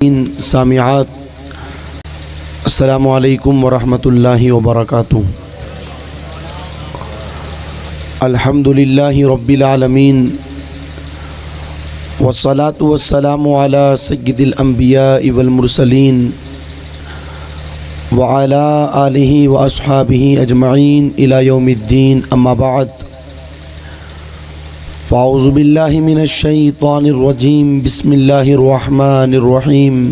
سامعات السلام علیکم ورحمۃ اللہ وبرکاتہ۔ الحمد للہ رب العالمین والصلاة والسلام علی سید الانبیاء والمرسلین وعلی آلہ واصحابہ اجمعین الی یوم الدین، اما بعد فاعوذ باللہ من الشیطان الرجیم، بسم اللہ الرحمن الرحیم۔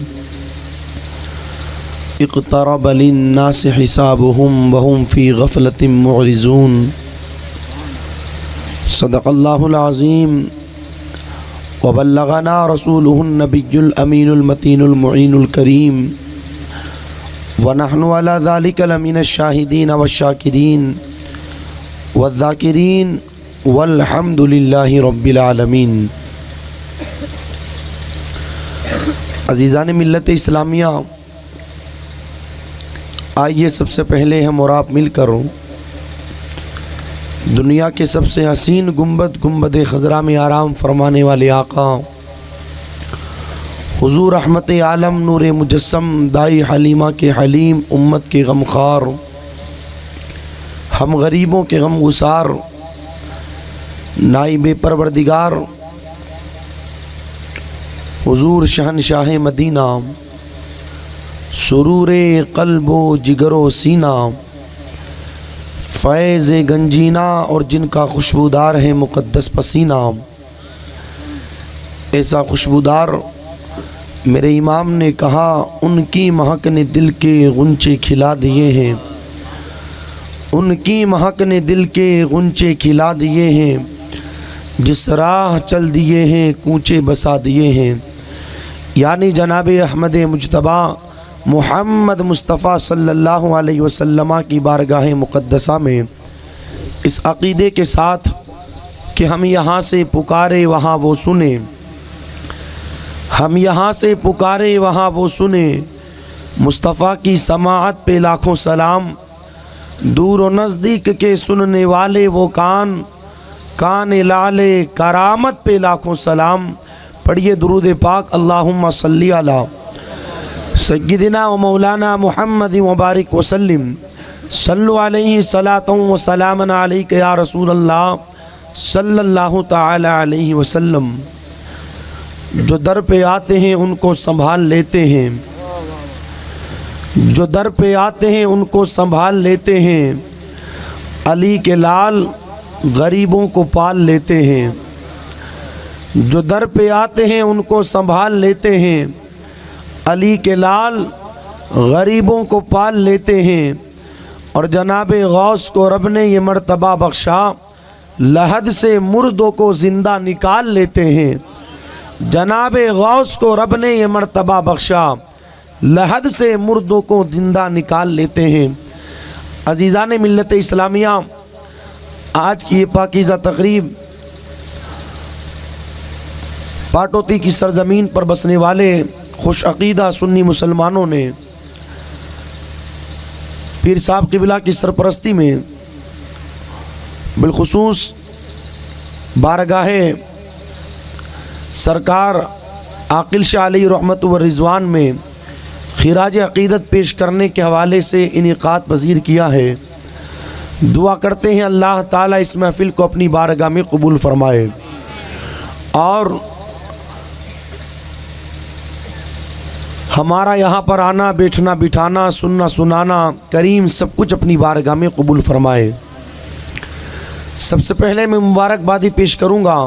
اقترب للناس حسابهم وهم فی غفلۃ معرضون۔ صدق اللہ العظیم وبلغنا رسولہ النبی الامین المتین المعین الکریم، ونحن علی ذلک لمن الشاہدین والشاکرین والذاکرین والحمد للہ رب العالمین۔ عزیزان ملت اسلامیہ، آئیے سب سے پہلے ہم اور آپ مل کر دنیا کے سب سے حسین گنبد خضرا میں آرام فرمانے والے آقا حضور رحمت عالم نور مجسم دائی حلیمہ کے حلیم، امت کے غمخوار، ہم غریبوں کے غم گسار، نائب پروردگار حضور شہنشاہ مدینہ، سرور قلب و جگر و سینہ، فیض گنجینہ اور جن کا خوشبودار ہے مقدس پسینہ، ایسا خوشبودار میرے امام نے کہا ان کی مہک نے دل کے غنچے کھلا دیے ہیں، ان کی مہک نے دل کے غنچے کھلا دیے ہیں، جس راہ چل دیے ہیں کوچے بسا دیے ہیں۔ یعنی جناب احمد مجتبیٰ محمد مصطفیٰ صلی اللہ علیہ وسلم کی بارگاہ مقدسہ میں اس عقیدے کے ساتھ کہ ہم یہاں سے پکارے وہاں وہ سنے، ہم یہاں سے پکارے وہاں وہ سنے، مصطفیٰ کی سماعت پہ لاکھوں سلام، دور و نزدیک کے سننے والے وہ کان لعل کرامت پہ لاکھوں سلام۔ پڑھیے درود پاک، اللہم صلی علی سیدنا و مولانا محمد مبارک وسلم، صلو علیہ صلاۃ و سلام علیک یا رسول اللہ صلی اللہ تعالی علیہ وسلم۔ جو در پہ آتے ہیں ان کو سنبھال لیتے ہیں، جو در پہ آتے ہیں ان کو سنبھال لیتے ہیں، علی کے لال غریبوں کو پال لیتے ہیں، جو در پہ آتے ہیں ان کو سنبھال لیتے ہیں، علی کے لال غریبوں کو پال لیتے ہیں۔ اور جناب غوث کو رب نے یہ مرتبہ بخشا، لحد سے مردوں کو زندہ نکال لیتے ہیں۔ جناب غوث کو رب نے یہ مرتبہ بخشا، لحد سے مردوں کو زندہ نکال لیتے ہیں۔ عزیزان ملت اسلامیہ، آج کی یہ پاکیزہ تقریب پاٹوتی کی سرزمین پر بسنے والے خوش عقیدہ سنی مسلمانوں نے پیر صاحب قبلہ کی سرپرستی میں، بالخصوص بارگاہ سرکار عاقل شاہ علیہ رحمت و رضوان میں خراج عقیدت پیش کرنے کے حوالے سے انعقاد پذیر کیا ہے۔ دعا کرتے ہیں اللہ تعالیٰ اس محفل کو اپنی بارگاہ میں قبول فرمائے، اور ہمارا یہاں پر آنا، بیٹھنا، بٹھانا، سننا، سنانا کریم سب کچھ اپنی بارگاہ میں قبول فرمائے۔ سب سے پہلے میں مبارکبادی پیش کروں گا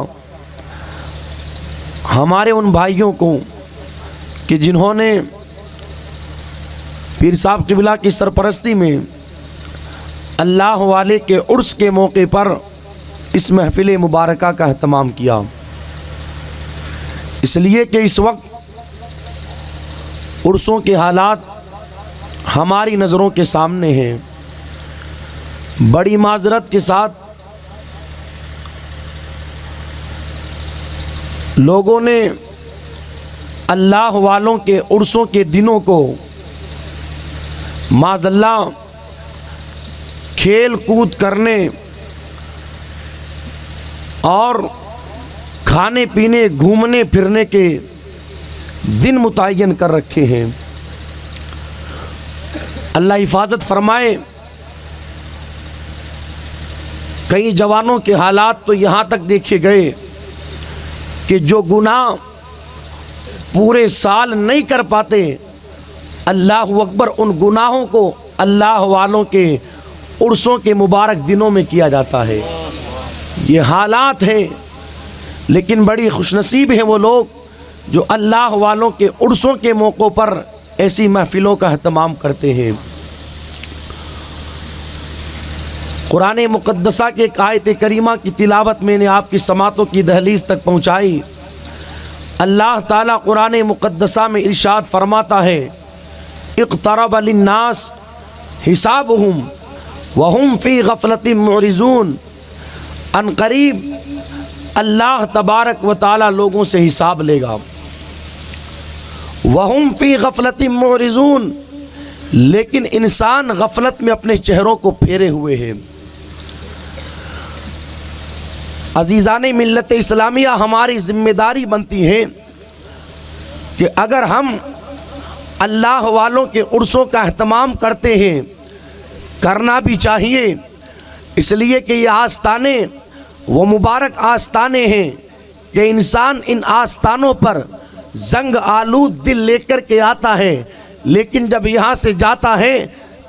ہمارے ان بھائیوں کو کہ جنہوں نے پیر صاحب قبلہ کی سرپرستی میں اللہ والے کے عرس کے موقع پر اس محفل مبارکہ کا اہتمام کیا، اس لیے کہ اس وقت عرسوں کے حالات ہماری نظروں کے سامنے ہیں۔ بڑی معذرت کے ساتھ لوگوں نے اللہ والوں کے عرسوں کے دنوں کو معاذ اللہ کھیل کود کرنے اور کھانے پینے گھومنے پھرنے کے دن متعین کر رکھے ہیں۔ اللہ حفاظت فرمائے، کئی جوانوں کے حالات تو یہاں تک دیکھے گئے کہ جو گناہ پورے سال نہیں کر پاتے، اللہ اکبر، ان گناہوں کو اللہ والوں کے عرسوں کے مبارک دنوں میں کیا جاتا ہے۔ یہ حالات ہیں، لیکن بڑی خوش نصیب ہیں وہ لوگ جو اللہ والوں کے عرسوں کے موقع پر ایسی محفلوں کا اہتمام کرتے ہیں۔ قرآن مقدسہ کے ایک آیت کریمہ کی تلاوت میں نے آپ کی سماعتوں کی دہلیز تک پہنچائی۔ اللہ تعالیٰ قرآن مقدسہ میں ارشاد فرماتا ہے، اقترب للناس حسابهم وهم فی غفلۃ معرضون۔ ان قریب اللہ تبارک و تعالیٰ لوگوں سے حساب لے گا۔ وهم فی غفلۃ معرضون، لیکن انسان غفلت میں اپنے چہروں کو پھیرے ہوئے ہیں۔ عزیزان ملت اسلامیہ، ہماری ذمہ داری بنتی ہے کہ اگر ہم اللہ والوں کے عرسوں کا اہتمام کرتے ہیں، کرنا بھی چاہیے، اس لیے کہ یہ آستانے وہ مبارک آستانے ہیں کہ انسان ان آستانوں پر زنگ آلود دل لے کر کے آتا ہے، لیکن جب یہاں سے جاتا ہے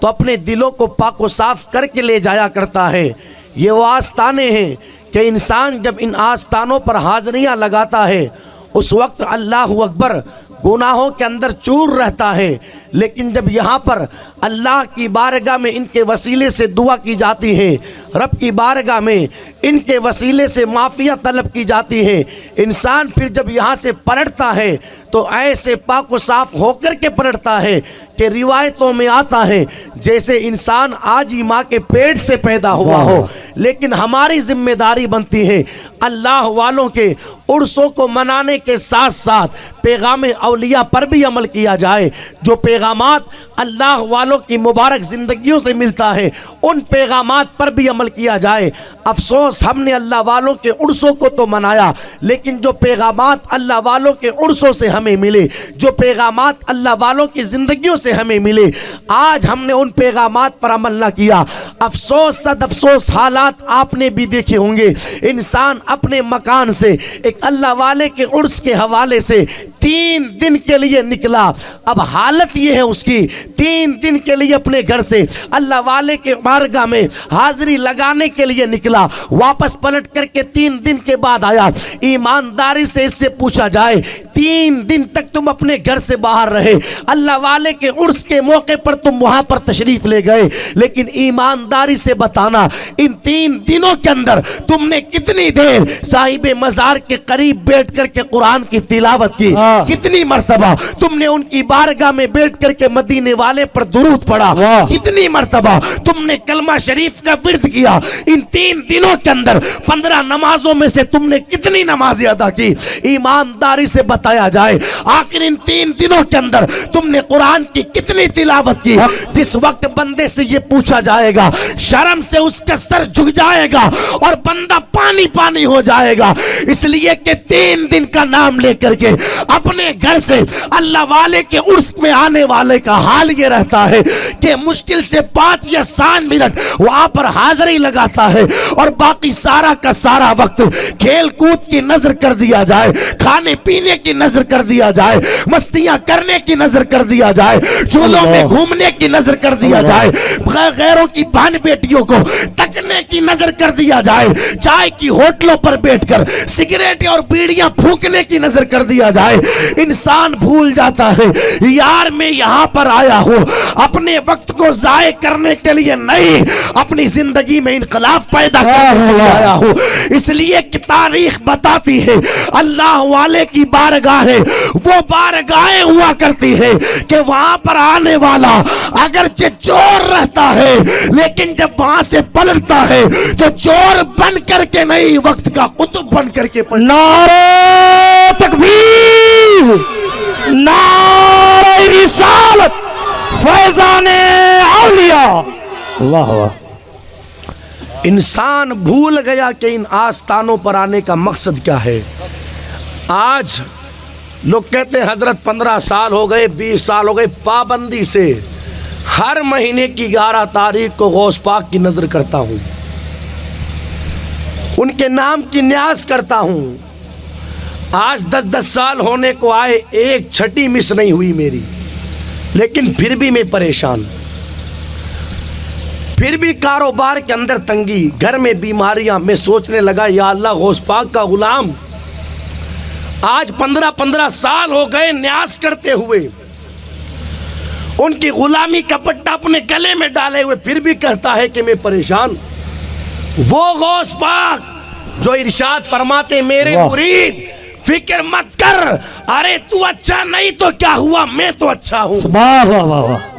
تو اپنے دلوں کو پاک و صاف کر کے لے جایا کرتا ہے۔ یہ وہ آستانے ہیں کہ انسان جب ان آستانوں پر حاضریاں لگاتا ہے، اس وقت اللہ اکبر گناہوں کے اندر چور رہتا ہے، لیکن جب یہاں پر اللہ کی بارگاہ میں ان کے وسیلے سے دعا کی جاتی ہے، رب کی بارگاہ میں ان کے وسیلے سے معافیہ طلب کی جاتی ہے، انسان پھر جب یہاں سے پلٹتا ہے تو ایسے پاک و صاف ہو کر کے پلٹتا ہے کہ روایتوں میں آتا ہے جیسے انسان آج ہی ماں کے پیٹ سے پیدا ہوا ہو۔ لیکن ہماری ذمہ داری بنتی ہے اللہ والوں کے عرسوں کو منانے کے ساتھ ساتھ پیغام اولیاء پر بھی عمل کیا جائے۔ جو پیغامات اللہ والوں کی مبارک زندگیوں سے ملتا ہے، ان پیغامات پر بھی عمل کیا جائے۔ افسوس، ہم نے اللہ والوں کے عرسوں کو تو منایا، لیکن جو پیغامات اللہ والوں کے عرسوں سے ہمیں ملے، جو پیغامات اللہ والوں کی زندگیوں سے ہمیں ملے، آج ہم نے ان پیغامات پر عمل نہ کیا۔ افسوس، صد افسوس، حالات آپ نے بھی دیکھے ہوں گے۔ انسان اپنے مکان سے ایک اللہ والے کے عرس کے حوالے سے 3 دن کے لیے نکلا، اب حالت یہ ہے اس کی 3 دن کے لیے اپنے گھر سے اللہ والے کے بارگاہ میں حاضری لگانے کے لیے نکلا، واپس پلٹ کر کے 3 دن کے بعد آیا۔ ایمانداری سے اس سے پوچھا جائے 3 دن تک تم اپنے گھر سے باہر رہے، اللہ والے کے عرس کے موقع پر تم وہاں پر تشریف لے گئے، لیکن ایمانداری سے بتانا ان 3 دنوں کے اندر تم نے کتنی دیر صاحب مزار کے قریب بیٹھ کر کے قرآن کی تلاوت کی، کتنی مرتبہ تم نے ان کی بارگاہ میں بیٹھ کر کے مدینے والے پر درود پڑھا، کتنی مرتبہ تم نے کلمہ شریف کا ورد کیا۔ ان 3 دنوں کے اندر 15 نمازوں میں سے تم نے کتنی نمازیں ادا کی؟ ایمانداری سے بتایا جائے آخر ان 3 دنوں کے اندر تم نے قرآن کی کتنی تلاوت کی؟ جس وقت بندے سے یہ پوچھا جائے گا، شرم سے اس کا سر جھک جائے گا اور بندہ پانی پانی ہو جائے گا، اس لیے کہ 3 دن کا نام لے کر کے اپنے گھر سے اللہ والے کے عرس میں آنے والے کا حال یہ رہتا ہے کہ مشکل سے 5 یا 7 منٹ وہاں پر حاضری لگاتا ہے، اور باقی سارا کا سارا وقت کھیل کود کی نظر کر دیا جائے، کھانے پینے کی نظر کر دیا جائے، مستیاں کرنے کی نظر کر دیا جائے، جھولوں میں گھومنے کی نظر کر دیا جائے، غیروں کی بہن بیٹیوں کو تکنے کی نظر کر دیا جائے، چائے کی ہوٹلوں پر بیٹھ کر سگریٹ اور بیڑیاں پھونکنے کی نظر کر دیا جائے۔ انسان بھول جاتا ہے یار میں یہاں پر آیا ہوں اپنے وقت کو ضائع کرنے کے لیے نہیں، اپنی زندگی میں انقلاب پیدا کرنے کے لیے آیا ہوں۔ اس لیے کہ تاریخ بتاتی ہے اللہ والے کی بارگاہیں وہ بارگاہیں ہوا کرتی ہے کہ وہاں پر آنے والا اگرچہ چور رہتا ہے، لیکن جب وہاں سے پلٹتا ہے تو چور بن کر کے نہیں، وقت کا قطب بن کر کے نعرہ تکبیر، نعرہ رسالت، فیضان اولیاء۔ اللہ انسان بھول گیا کہ ان آستانوں پر آنے کا مقصد کیا ہے۔ آج لوگ کہتے ہیں حضرت 15 سال ہو گئے 20 سال ہو گئے پابندی سے ہر مہینے کی 11 تاریخ کو غوث پاک کی نظر کرتا ہوں، ان کے نام کی نیاز کرتا ہوں۔ آج 10 سال ہونے کو آئے، ایک چھٹی مس نہیں ہوئی میری، لیکن پھر بھی میں پریشان، پھر بھی کاروبار کے اندر تنگی، گھر میں بیماریاں۔ میں سوچنے لگا یا اللہ غوث پاک کا غلام آج 15 سال ہو گئے نیاز کرتے ہوئے، ان کی غلامی کا پٹا اپنے گلے میں ڈالے ہوئے، پھر بھی کہتا ہے کہ میں پریشان۔ وہ غوث پاک جو ارشاد فرماتے میرے مرید فکر مت کر، ارے تو اچھا نہیں تو کیا ہوا، میں تو اچھا ہوں۔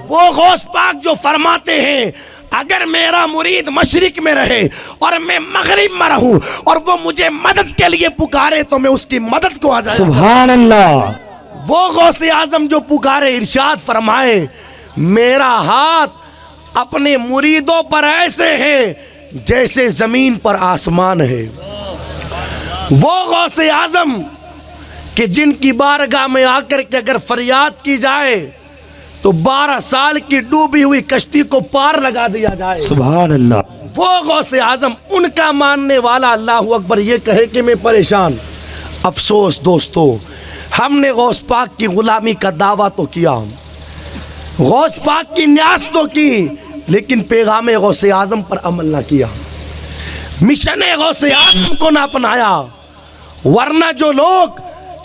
وہ غوث پاک جو فرماتے ہیں اگر میرا مرید مشرق میں رہے اور میں مغرب میں رہوں اور وہ مجھے مدد کے لیے پکارے تو میں اس کی مدد کو آ جائے۔ سبحان اللہ۔ وہ غوث اعظم جو پکارے، ارشاد فرمائے میرا ہاتھ اپنے مریدوں پر ایسے ہے جیسے زمین پر آسمان ہے۔ وہ غوث اعظم کہ جن کی بارگاہ میں آ کر کے اگر فریاد کی جائے تو 12 سال کی ڈوبی ہوئی کشتی کو پار لگا دیا جائے۔ سبحان اللہ۔ وہ غوث اعظم، ان کا ماننے والا اللہ اکبر یہ کہے کہ میں پریشان۔ افسوس دوستو، ہم نے غوث پاک کی غلامی کا دعویٰ تو کیا، غوث پاک کی نیاز تو کی، لیکن پیغام غوث اعظم پر عمل نہ کیا، مشن غوث اعظم کو نہ اپنایا۔ ورنہ جو لوگ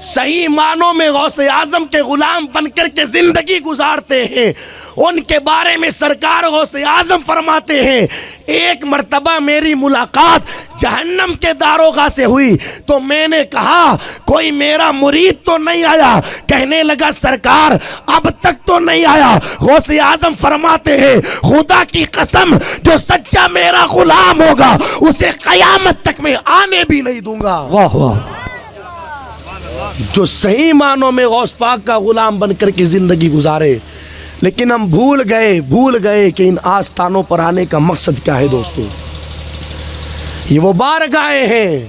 صحیح معنوں میں غوث اعظم کے غلام بن کر کے زندگی گزارتے ہیں، ان کے بارے میں سرکار غوث اعظم فرماتے ہیں ایک مرتبہ میری ملاقات جہنم کے داروغہ سے ہوئی تو میں نے کہا کوئی میرا مرید تو نہیں آیا؟ کہنے لگا سرکار اب تک تو نہیں آیا۔ غوث اعظم فرماتے ہیں خدا کی قسم جو سچا میرا غلام ہوگا اسے قیامت تک میں آنے بھی نہیں دوں گا۔ واہ واہ۔ جو صحیح معنوں میں غوث پاک کا غلام بن کر کے زندگی گزارے، لیکن ہم بھول گئے کہ ان آستانوں پر آنے کا مقصد کیا ہے دوستو۔ یہ وہ بارگاہیں ہیں،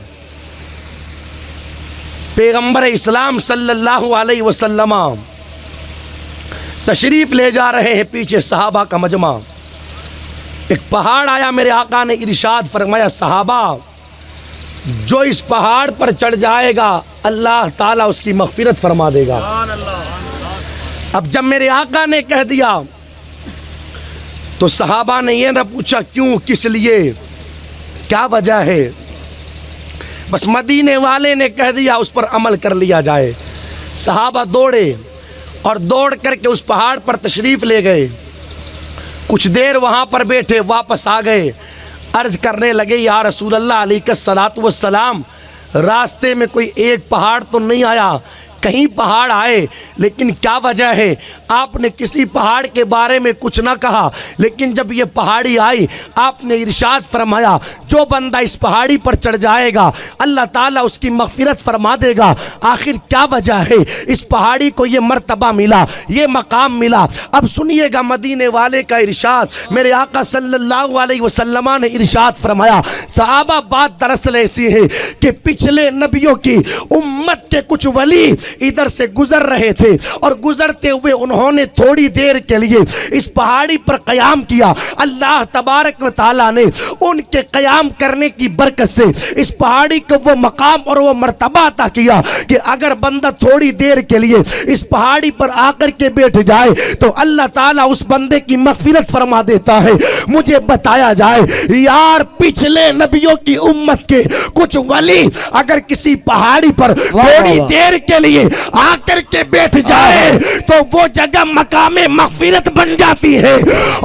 پیغمبر اسلام صلی اللہ علیہ وسلم تشریف لے جا رہے ہیں، پیچھے صحابہ کا مجمع۔ ایک پہاڑ آیا، میرے آقا نے ارشاد فرمایا صحابہ جو اس پہاڑ پر چڑھ جائے گا اللہ تعالیٰ اس کی مغفرت فرما دے گا۔ اب جب میرے آقا نے کہہ دیا تو صحابہ نے یہ نہ پوچھا کیوں، کس لیے، کیا وجہ ہے، بس مدینے والے نے کہہ دیا اس پر عمل کر لیا جائے۔ صحابہ دوڑے اور دوڑ کر کے اس پہاڑ پر تشریف لے گئے، کچھ دیر وہاں پر بیٹھے، واپس آ گئے، عرض کرنے لگے یا رسول اللہ علیہ الصلاۃ والسلام راستے میں کوئی ایک پہاڑ تو نہیں آیا، کہیں پہاڑ آئے، لیکن کیا وجہ ہے؟ آپ نے کسی پہاڑ کے بارے میں کچھ نہ کہا، لیکن جب یہ پہاڑی آئی آپ نے ارشاد فرمایا جو بندہ اس پہاڑی پر چڑھ جائے گا اللہ تعالیٰ اس کی مغفرت فرما دے گا۔ آخر کیا وجہ ہے اس پہاڑی کو یہ مرتبہ ملا، یہ مقام ملا؟ اب سنیے گا مدینے والے کا ارشاد، میرے آقا صلی اللہ علیہ وسلم نے ارشاد فرمایا صحابہ بات دراصل ایسی ہے کہ پچھلے نبیوں کی امت کے کچھ ولی ادھر سے گزر رہے تھے اور گزرتے ہوئے انہوں نے تھوڑی دیر کے لیے اس پہاڑی پر قیام کیا، اللہ تبارک و تعالیٰ نے ان کے قیام کرنے کی برکت سے اس پہاڑی کو وہ مقام اور وہ مرتبہ عطا کیا کہ اگر بندہ تھوڑی دیر کے لیے اس پہاڑی پر آ کر کے بیٹھ جائے تو اللہ تعالیٰ اس بندے کی مغفرت فرما دیتا ہے۔ مجھے بتایا جائے یار پچھلے نبیوں کی امت کے کچھ ولی اگر کسی پہاڑی پر تھوڑی دیر کے لیے آ کر کے بیٹھ جائے تو وہ جگہ مقام مغفرت بن جاتی ہے۔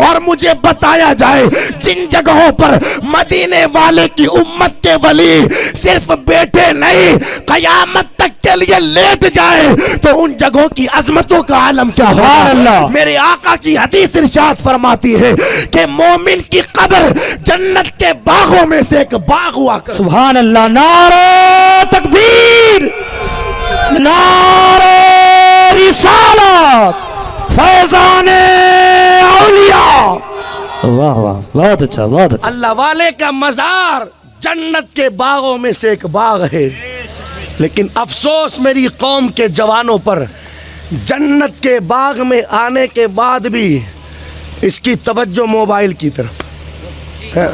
اور مجھے بتایا جائے جن جگہوں پر مدینے والے کی امت کے ولی صرف بیٹھے نہیں قیامت تک کے لیے لیٹ جائے تو ان جگہوں کی عظمتوں کا عالم کیا ہوگا۔ میرے آقا کی حدیث ارشاد فرماتی ہے کہ مومن کی قبر جنت کے باغوں میں سے ایک باغ ہوا کرتا ہے۔ سبحان اللہ، نعرہ تکبیر، نعرہ رسالت، فیضان اولیاء۔ واہ واہ، بہت اچھا، بہت اچھا۔ اللہ والے کا مزار جنت کے باغوں میں سے ایک باغ ہے۔ لیکن افسوس میری قوم کے جوانوں پر، جنت کے باغ میں آنے کے بعد بھی اس کی توجہ موبائل کی طرف ہے۔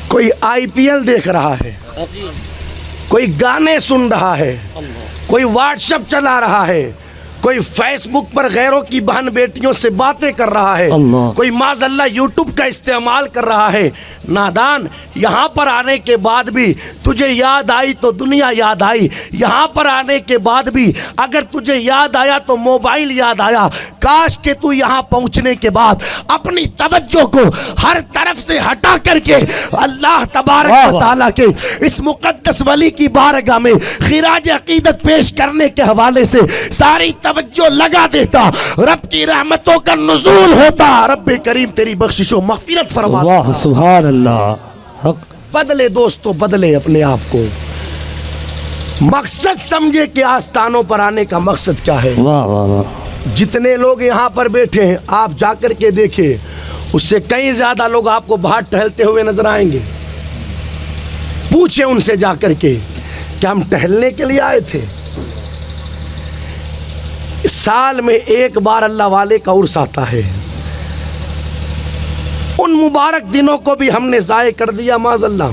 کوئی آئی پی ایل دیکھ رہا ہے، کوئی گانے سن رہا ہے، کوئی واٹس ایپ چلا رہا ہے، کوئی فیس بک پر غیروں کی بہن بیٹیوں سے باتیں کر رہا ہے، کوئی معاذ اللہ یوٹیوب کا استعمال کر رہا ہے۔ نادان، یہاں پر آنے کے بعد بھی تجھے یاد آئی تو دنیا یاد آئی، یہاں پر آنے کے بعد بھی اگر تجھے یاد آیا تو موبائل یاد آیا۔ کاش کہ تو یہاں پہنچنے کے بعد اپنی توجہ کو ہر طرف سے ہٹا کر کے اللہ تبارک و تعالیٰ کے اس مقدس ولی کی بارگاہ میں خراج عقیدت پیش کرنے کے حوالے سے ساری توجہ لگا دیتا، رب کی رحمتوں کا نزول ہوتا۔ رب کریم تیری بخشش و مغفرت فرما۔ واہ سبحان اللہ، حق بدلے دوستو، بدلے اپنے آپ کو، مقصد سمجھے کہ آستانوں پر آنے کا مقصد کیا ہے۔ واہ واہ واہ، جتنے لوگ یہاں پر بیٹھے ہیں آپ جا کر کے دیکھیں، اس سے کئی زیادہ لوگ آپ کو باہر ٹہلتے ہوئے نظر آئیں گے۔ پوچھیں ان سے جا کر کے کہ ہم ٹہلنے کے لیے آئے تھے؟ سال میں ایک بار اللہ والے کا عرس آتا ہے، ان مبارک دنوں کو بھی ہم نے ضائع کر دیا معاذ اللہ۔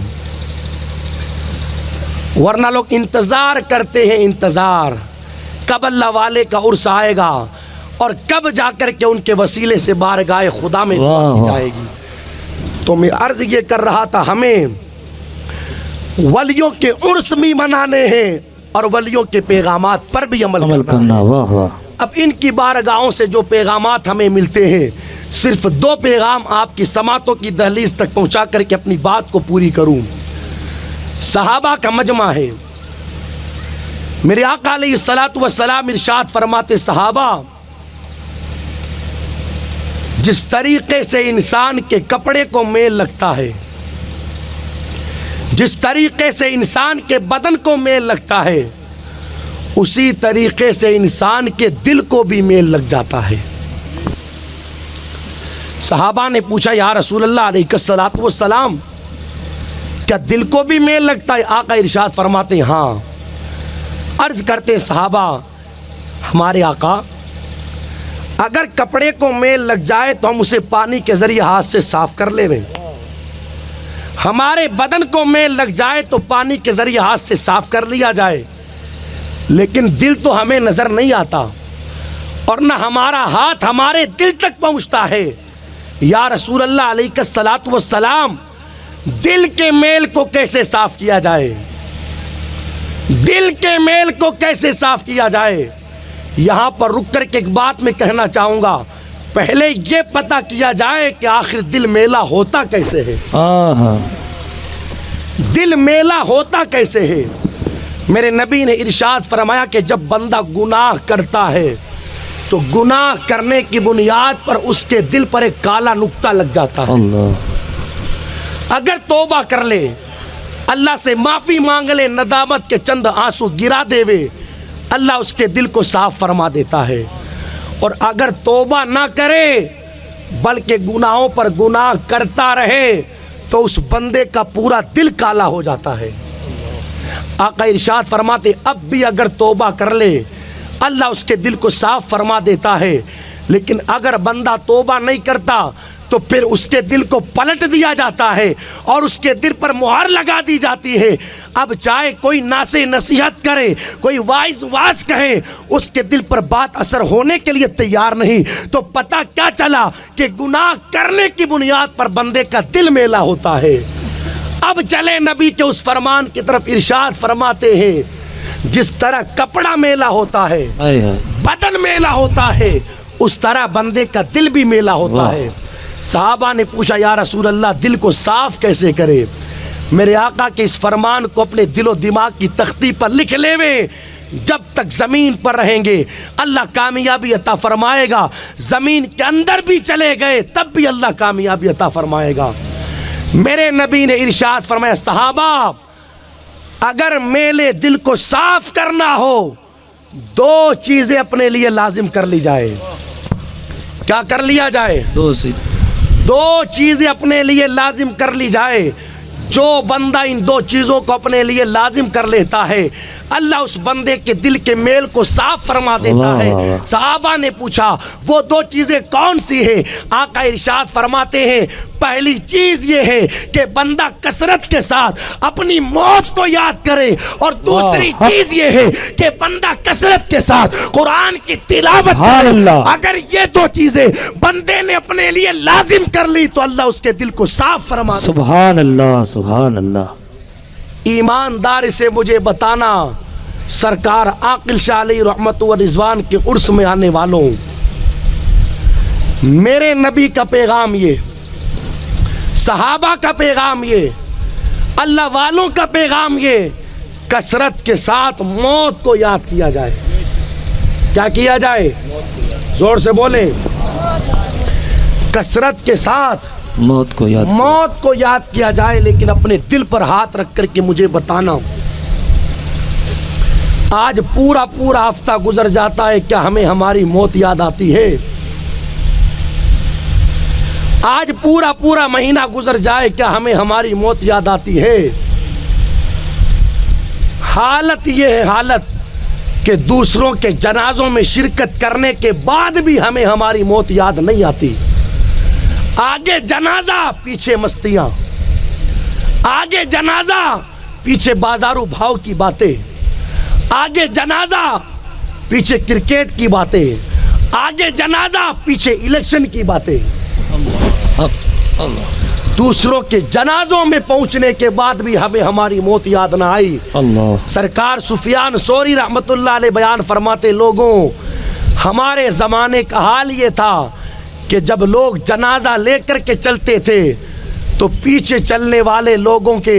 ورنہ لوگ انتظار کرتے ہیں، انتظار کب اللہ والے کا عرس آئے گا اور کب جا کر کے ان کے وسیلے سے بارگاہ خدا میں دعا کی جائے گی۔ تو میں عرض یہ کر رہا تھا، ہمیں ولیوں کے عرس بھی منانے ہیں اور ولیوں کے پیغامات پر بھی عمل کرنا۔ واہ واہ، اب ان کی بارگاہوں سے جو پیغامات ہمیں ملتے ہیں، صرف 2 پیغام آپ کی سماعتوں کی دہلیز تک پہنچا کر کے اپنی بات کو پوری کروں۔ صحابہ کا مجمع ہے، میرے آقا علیہ الصلوۃ والسلام ارشاد فرماتے، صحابہ جس طریقے سے انسان کے کپڑے کو میل لگتا ہے، جس طریقے سے انسان کے بدن کو میل لگتا ہے، اسی طریقے سے انسان کے دل کو بھی میل لگ جاتا ہے۔ صحابہ نے پوچھا، یا رسول اللہ علیہ الصلوۃ والسلام، کیا دل کو بھی میل لگتا ہے؟ آقا ارشاد فرماتے ہیں ہاں۔ عرض کرتے صحابہ، ہمارے آقا اگر کپڑے کو میل لگ جائے تو ہم اسے پانی کے ذریعے ہاتھ سے صاف کر لیں، ہمارے بدن کو میل لگ جائے تو پانی کے ذریعے ہاتھ سے صاف کر لیا جائے، لیکن دل تو ہمیں نظر نہیں آتا اور نہ ہمارا ہاتھ ہمارے دل تک پہنچتا ہے۔ یا رسول اللہ علیہ الصلوۃ والسلام، دل کے میل کو کیسے صاف کیا جائے؟ دل کے میل کو کیسے صاف کیا جائے؟ یہاں پر رک کر کے ایک بات میں کہنا چاہوں گا، پہلے یہ پتہ کیا جائے کہ آخر دل میلا ہوتا کیسے ہے۔ دل میلا ہوتا کیسے ہے؟ میرے نبی نے ارشاد فرمایا کہ جب بندہ گناہ کرتا ہے تو گناہ کرنے کی بنیاد پر اس کے دل پر ایک کالا نقطہ لگ جاتا ہے۔ اگر توبہ کر لے، اللہ سے معافی مانگ لے، ندامت کے چند آنسو گرا دے وے، اللہ اس کے دل کو صاف فرما دیتا ہے۔ اور اگر توبہ نہ کرے بلکہ گناہوں پر گناہ کرتا رہے تو اس بندے کا پورا دل کالا ہو جاتا ہے۔ آقا ارشاد فرماتے، اب بھی اگر توبہ کر لے اللہ اس کے دل کو صاف فرما دیتا ہے، لیکن اگر بندہ توبہ نہیں کرتا تو پھر اس کے دل کو پلٹ دیا جاتا ہے اور اس کے دل پر مہر لگا دی جاتی ہے۔ اب چاہے کوئی ناصح نصیحت کرے، کوئی واعظ کہے، اس کے دل پر بات اثر ہونے کے لیے تیار نہیں۔ تو پتہ کیا چلا کہ گناہ کرنے کی بنیاد پر بندے کا دل میلا ہوتا ہے۔ اب چلے نبی کے اس فرمان کی طرف، ارشاد فرماتے ہیں جس طرح کپڑا میلا ہوتا ہے، بدن میلا ہوتا ہے، اس طرح بندے کا دل بھی میلا ہوتا ہے۔ صحابہ نے پوچھا، یا رسول اللہ دل کو صاف کیسے کرے؟ میرے آقا کے اس فرمان کو اپنے دل و دماغ کی تختی پر لکھ لے وے، جب تک زمین پر رہیں گے اللہ کامیابی عطا فرمائے گا، زمین کے اندر بھی چلے گئے تب بھی اللہ کامیابی عطا فرمائے گا۔ میرے نبی نے ارشاد فرمایا، صحابہ اگر میلے دل کو صاف کرنا ہو 2 چیزیں اپنے لیے لازم کر لی جائے۔ کیا کر لیا جائے؟ 2 چیزیں اپنے لیے لازم کر لی جائے۔ جو بندہ ان دو چیزوں کو اپنے لیے لازم کر لیتا ہے اللہ اس بندے کے دل کے میل کو صاف فرما دیتا ہے۔ صحابہ نے پوچھا وہ دو چیزیں کون سی ہیں؟ آقا ارشاد فرماتے ہیں پہلی چیز یہ ہے کہ بندہ کثرت کے ساتھ اپنی موت کو یاد کرے، اور دوسری چیز یہ ہے کہ بندہ کثرت کے ساتھ قرآن کی تلاوت کرے۔ اگر یہ دو چیزیں بندے نے اپنے لیے لازم کر لی تو اللہ اس کے دل کو صاف فرما دے۔ سبحان اللہ سبحان اللہ۔ ایماندار سے مجھے بتانا سرکار عاقل شاہ علیہ رحمت و رضوان کے عرس میں آنے والوں، میرے نبی کا پیغام یہ، صحابہ کا پیغام یہ، اللہ والوں کا پیغام یہ، کثرت کے ساتھ موت کو یاد کیا جائے۔ کیا کیا جائے؟ زور سے بولیں۔ کثرت کے ساتھ موت کو یاد کیا جائے، لیکن اپنے دل پر ہاتھ رکھ کر کے مجھے بتانا آج پورا ہفتہ گزر جاتا ہے، کیا ہمیں ہماری موت یاد آتی ہے؟ آج پورا مہینہ گزر جائے، کیا ہمیں ہماری موت یاد آتی ہے؟ حالت یہ ہے، حالت کہ دوسروں کے جنازوں میں شرکت کرنے کے بعد بھی ہمیں ہماری موت یاد نہیں آتی۔ آگے جنازہ پیچھے مستیاں، آگے جنازہ پیچھے بازارو بھاؤ کی باتیں، آگے جنازہ پیچھے کرکٹ کی باتیں، آگے جنازہ پیچھے الیکشن کی باتیں۔ دوسروں کے جنازوں میں پہنچنے کے بعد بھی ہمیں ہماری موت یاد نہ آئی۔ سرکار سفیان ثوری رحمت اللہ علیہ بیان فرماتے، لوگوں ہمارے زمانے کا حال یہ تھا کہ جب لوگ جنازہ لے کر کے چلتے تھے تو پیچھے چلنے والے لوگوں کے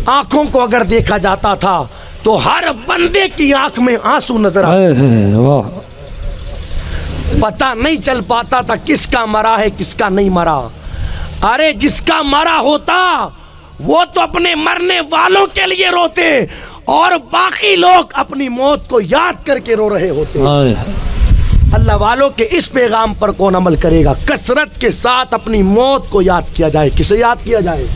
آنکھوں کو اگر دیکھا جاتا تھا تو ہر بندے کی آنکھ میں آنسو نظر آتا، پتہ نہیں چل پاتا تھا کس کا مرا ہے کس کا نہیں مرا۔ ارے جس کا مرا ہوتا وہ تو اپنے مرنے والوں کے لیے روتے، اور باقی لوگ اپنی موت کو یاد کر کے رو رہے ہوتے۔ اللہ والوں کے اس پیغام پر کون عمل کرے گا؟ کثرت کے ساتھ اپنی موت کو یاد کیا جائے۔ کسے یاد کیا جائے؟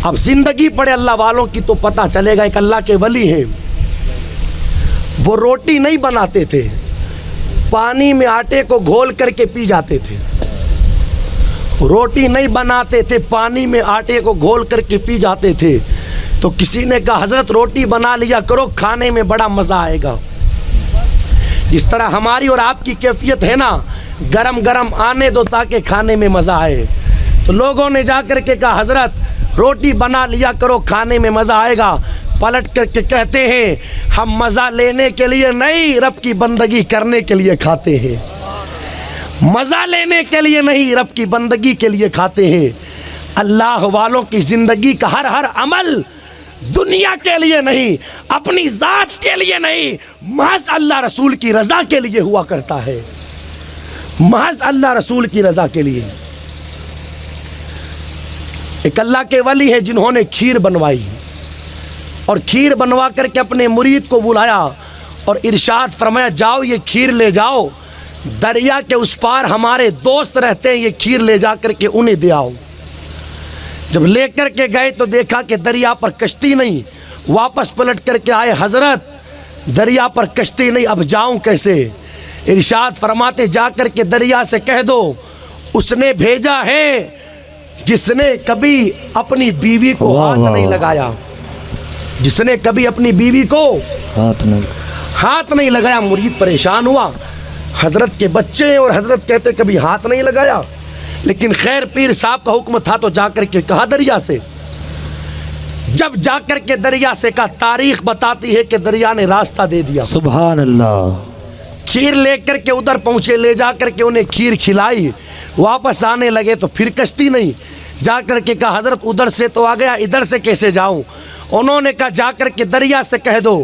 اب زندگی پڑے اللہ والوں کی تو پتہ چلے گا۔ ایک اللہ کے ولی ہیں، وہ روٹی نہیں بناتے تھے، پانی میں آٹے کو گھول کر کے پی جاتے تھے۔ روٹی نہیں بناتے تھے، پانی میں آٹے کو گھول کر کے پی جاتے تھے۔ تو کسی نے کہا حضرت روٹی بنا لیا کرو، کھانے میں بڑا مزہ آئے گا۔ جس طرح ہماری اور آپ کی کیفیت ہے نا، گرم گرم آنے دو تاکہ کھانے میں مزہ آئے۔ تو لوگوں نے جا کر کے کہا حضرت روٹی بنا لیا کرو، کھانے میں مزہ آئے گا۔ پلٹ کر کے کہتے ہیں ہم مزہ لینے کے لیے نہیں، رب کی بندگی کرنے کے لیے کھاتے ہیں۔ مزہ لینے کے لیے نہیں، رب کی بندگی کے لیے کھاتے ہیں۔ اللہ والوں کی زندگی کا ہر عمل دنیا کے لیے نہیں، اپنی ذات کے لیے نہیں، محض اللہ رسول کی رضا کے لیے ہوا کرتا ہے، محض اللہ رسول کی رضا کے لیے۔ ایک اللہ کے ولی ہے جنہوں نے کھیر بنوائی، اور کھیر بنوا کر کے اپنے مرید کو بلایا اور ارشاد فرمایا جاؤ یہ کھیر لے جاؤ، دریا کے اس پار ہمارے دوست رہتے ہیں، یہ کھیر لے جا کر کے انہیں دے آؤ۔ جب لے کر کے گئے تو دیکھا کہ دریا پر کشتی نہیں، واپس پلٹ کر کے آئے حضرت دریا پر کشتی نہیں، اب جاؤں کیسے؟ ارشاد فرماتے جا کر کے دریا سے کہہ دو اس نے بھیجا ہے جس نے کبھی اپنی بیوی کو ہاتھ نہیں لگایا، جس نے کبھی اپنی بیوی کو ہاتھ نہیں لگایا۔ مرید پریشان ہوا، حضرت کے بچے ہیں اور حضرت کہتے کبھی ہاتھ نہیں لگایا، لیکن خیر پیر صاحب کا حکم تھا تو جا کر کے کہا دریا سے۔ جب جا کر کے دریا سے کہا، تاریخ بتاتی ہے کہ دریا نے راستہ دے دیا۔ سبحان اللہ۔ کھیر لے کر کے ادھر پہنچے، لے جا کر کے انہیں کھیر کھلائی، واپس آنے لگے تو پھر کشتی نہیں۔ جا کر کے کہا حضرت ادھر سے تو آ گیا، ادھر سے کیسے جاؤں؟ انہوں نے کہا جا کر کے دریا سے کہہ دو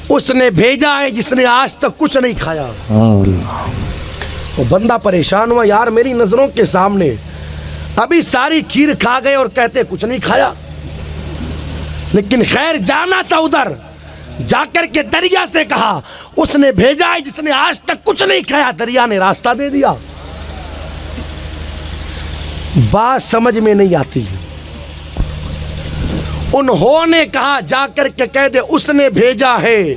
اس نے بھیجا ہے جس نے آج تک کچھ نہیں کھایا۔ وہ بندہ پریشان ہوا، یار میری نظروں کے سامنے ابھی ساری کھیر کھا گئے اور کہتے کچھ نہیں کھایا، لیکن خیر جانا تھا ادھر۔ جا کر کے دریا سے کہا اس نے بھیجا ہے جس نے آج تک کچھ نہیں کھایا، دریا نے راستہ دے دیا۔ بات سمجھ میں نہیں آتی، انہوں نے کہا جا کر کے کہہ دے اس نے بھیجا ہے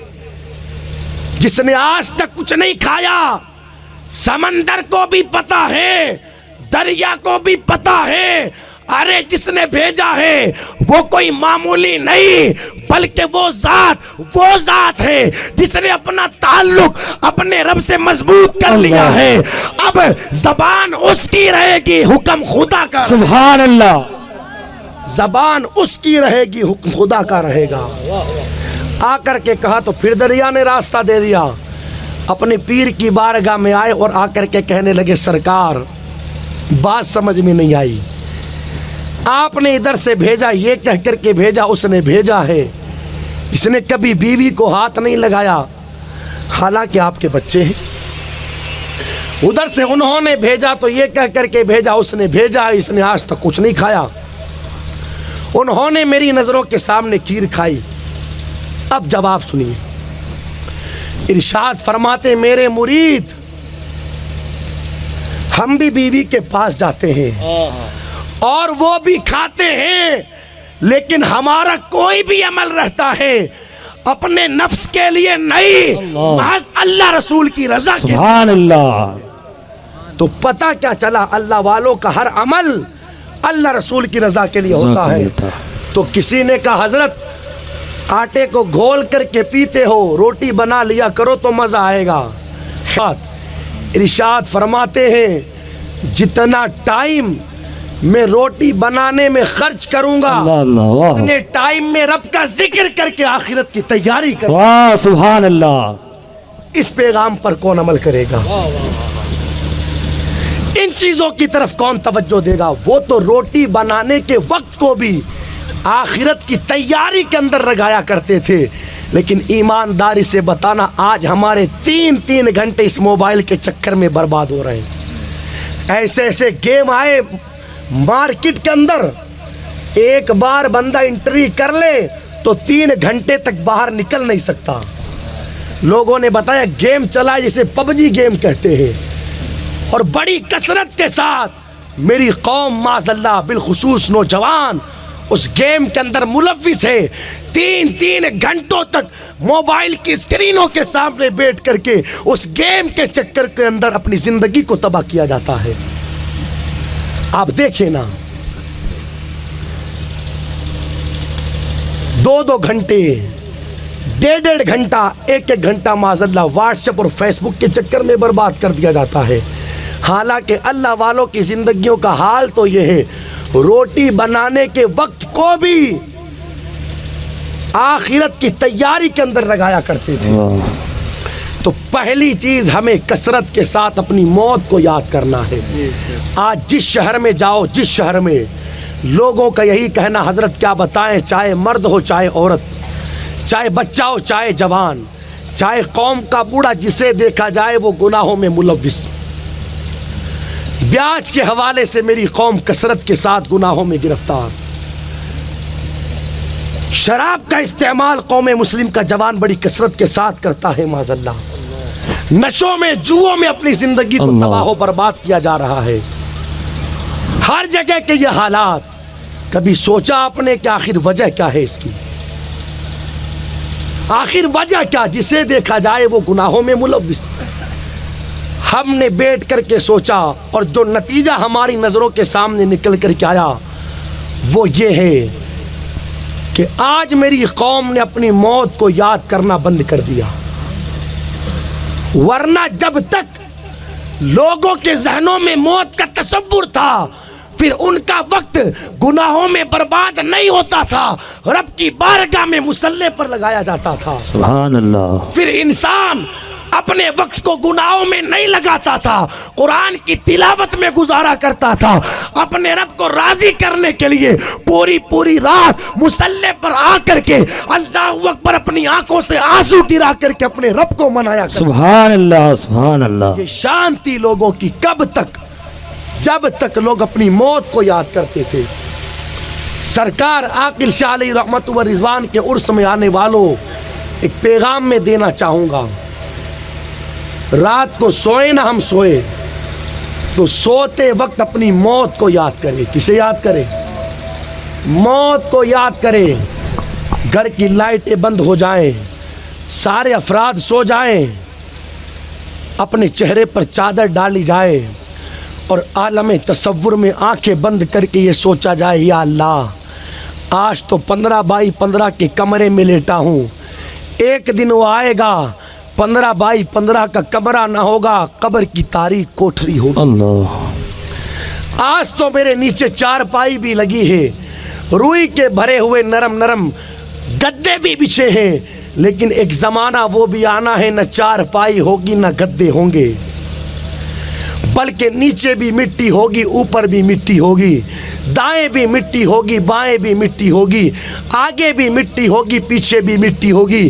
جس نے آج تک کچھ نہیں کھایا. سمندر کو بھی پتا ہے, دریا کو بھی پتا ہے, ارے جس نے بھیجا ہے وہ کوئی معمولی نہیں بلکہ وہ ذات ہے جس نے اپنا تعلق اپنے رب سے مضبوط کر لیا ہے. اب زبان اس کی رہے گی, حکم خدا کا. سبحان اللہ. زبان اس کی رہے گی, حکم خدا کا رہے گا. آ کر کے کہا تو پھر دریا نے راستہ دے دیا. اپنے پیر کی بارگاہ میں آئے اور آ کر کے کہنے لگے سرکار بات سمجھ میں نہیں آئی, آپ نے ادھر سے بھیجا, یہ کہہ کر کے بھیجا اس نے بھیجا ہے, اس نے کبھی بیوی کو ہاتھ نہیں لگایا حالانکہ آپ کے بچے ہیں. ادھر سے انہوں نے بھیجا تو یہ کہہ کر کے بھیجا اس نے بھیجا, اس نے آج تک کچھ نہیں کھایا. انہوں نے میری نظروں کے سامنے کھیر کھائی. اب جواب سنیے. ارشاد فرماتے میرے مرید ہم بھی بیوی کے پاس جاتے ہیں اور وہ بھی کھاتے ہیں, لیکن ہمارا کوئی بھی عمل رہتا ہے اپنے نفس کے لیے نہیں, محض اللہ رسول کی رضا کے. سبحان اللہ. تو پتہ کیا چلا, اللہ والوں کا ہر عمل اللہ رسول کی رضا کے لیے ہوتا ہے. تو کسی نے کہا حضرت آٹے کو گھول کر کے پیتے ہو, روٹی بنا لیا کرو تو مزہ آئے گا. ارشاد فرماتے ہیں جتنا ٹائم میں روٹی بنانے میں خرچ کروں گا اتنے ٹائم میں رب کا ذکر کر کے آخرت کی تیاری کروں گا. سبحان اللہ. اس پیغام پر کون عمل کرے گا؟ ان چیزوں کی طرف کون توجہ دے گا؟ وہ تو روٹی بنانے کے وقت کو بھی آخرت کی تیاری کے اندر لگایا کرتے تھے. لیکن ایمانداری سے بتانا آج ہمارے 3 گھنٹے اس موبائل کے چکر میں برباد ہو رہے ہیں. ایسے گیم آئے مارکیٹ کے اندر, ایک بار بندہ انٹری کر لے تو 3 گھنٹے تک باہر نکل نہیں سکتا. لوگوں نے بتایا گیم چلا جسے PUBG گیم کہتے ہیں, اور بڑی کثرت کے ساتھ میری قوم معاذ اللہ بالخصوص نوجوان اس گیم کے اندر ملوث ہے. 3 گھنٹوں تک موبائل کی اسکرینوں کے سامنے بیٹھ کر کے اس گیم کے چکر کے اندر اپنی زندگی کو تباہ کیا جاتا ہے. آپ دیکھیں نا, 2 گھنٹے 1.5 گھنٹہ 1 گھنٹہ معاذ اللہ واٹس ایپ اور فیس بک کے چکر میں برباد کر دیا جاتا ہے. حالانکہ اللہ والوں کی زندگیوں کا حال تو یہ ہے روٹی بنانے کے وقت کو بھی آخرت کی تیاری کے اندر لگایا کرتے تھے. تو پہلی چیز ہمیں کثرت کے ساتھ اپنی موت کو یاد کرنا ہے. آج جس شہر میں جاؤ, جس شہر میں لوگوں کا یہی کہنا حضرت کیا بتائیں, چاہے مرد ہو چاہے عورت, چاہے بچہ ہو چاہے جوان, چاہے قوم کا بوڑھا, جسے دیکھا جائے وہ گناہوں میں ملوث. بیاج کے حوالے سے میری قوم کثرت کے ساتھ گناہوں میں گرفتار. شراب کا استعمال قوم مسلم کا جوان بڑی کثرت کے ساتھ کرتا ہے معاذ اللہ. نشوں میں جوؤں میں اپنی زندگی کو تباہ و برباد کیا جا رہا ہے. ہر جگہ کے یہ حالات, کبھی سوچا آپ نے کہ آخر وجہ کیا ہے اس کی؟ آخر وجہ کیا؟ جسے دیکھا جائے وہ گناہوں میں ملوث. ہم نے بیٹھ کر کے سوچا اور جو نتیجہ ہماری نظروں کے سامنے نکل کر کے آیا وہ یہ ہے کہ آج میری قوم نے اپنی موت کو یاد کرنا بند کر دیا. ورنہ جب تک لوگوں کے ذہنوں میں موت کا تصور تھا پھر ان کا وقت گناہوں میں برباد نہیں ہوتا تھا, رب کی بارگاہ میں مصلی پر لگایا جاتا تھا. سبحان اللہ. پھر انسان اپنے وقت کو گناہوں میں نہیں لگاتا تھا, قرآن کی تلاوت میں گزارا کرتا تھا. اپنے رب کو راضی کرنے کے لیے پوری رات مصلی پر آ کر کے اللہ اکبر اپنی آنکھوں سے آنسو گرا کر کے اپنے رب کو منایا کرتا. سبحان اللہ سبحان اللہ. یہ شان تھی لوگوں کی کب تک؟ جب تک لوگ اپنی موت کو یاد کرتے تھے. سرکار عاقل شاہ علیہ رحمت و رضوان کے عرس میں آنے والوں ایک پیغام میں دینا چاہوں گا. رات کو سوئے نہ ہم سوئے تو سوتے وقت اپنی موت کو یاد کریں. کسے یاد کریں؟ موت کو یاد کرے، گھر کی لائٹیں بند ہو جائیں، سارے افراد سو جائیں، اپنے چہرے پر چادر ڈالی جائے اور عالم تصور میں آنکھیں بند کر کے یہ سوچا جائے یا اللہ آج تو 15x15 کے کمرے میں لیٹا ہوں، ایک دن وہ آئے گا 15x15 کا کمرہ نہ ہوگا، قبر کی تاریک کوٹھری ہوگی۔ اللہ، آج تو میرے نیچے چارپائی بھی لگی ہے، روئی کے بھرے ہوئے نرم نرم گدے بھی بچھے ہیں، لیکن ایک زمانہ وہ بھی آنا ہے نہ چارپائی ہوگی نہ گدے ہوں گے، بلکہ نیچے بھی مٹی ہوگی اوپر بھی مٹی ہوگی، دائیں بھی مٹی ہوگی بائیں بھی مٹی ہوگی، آگے بھی مٹی ہوگی پیچھے بھی مٹی ہوگی۔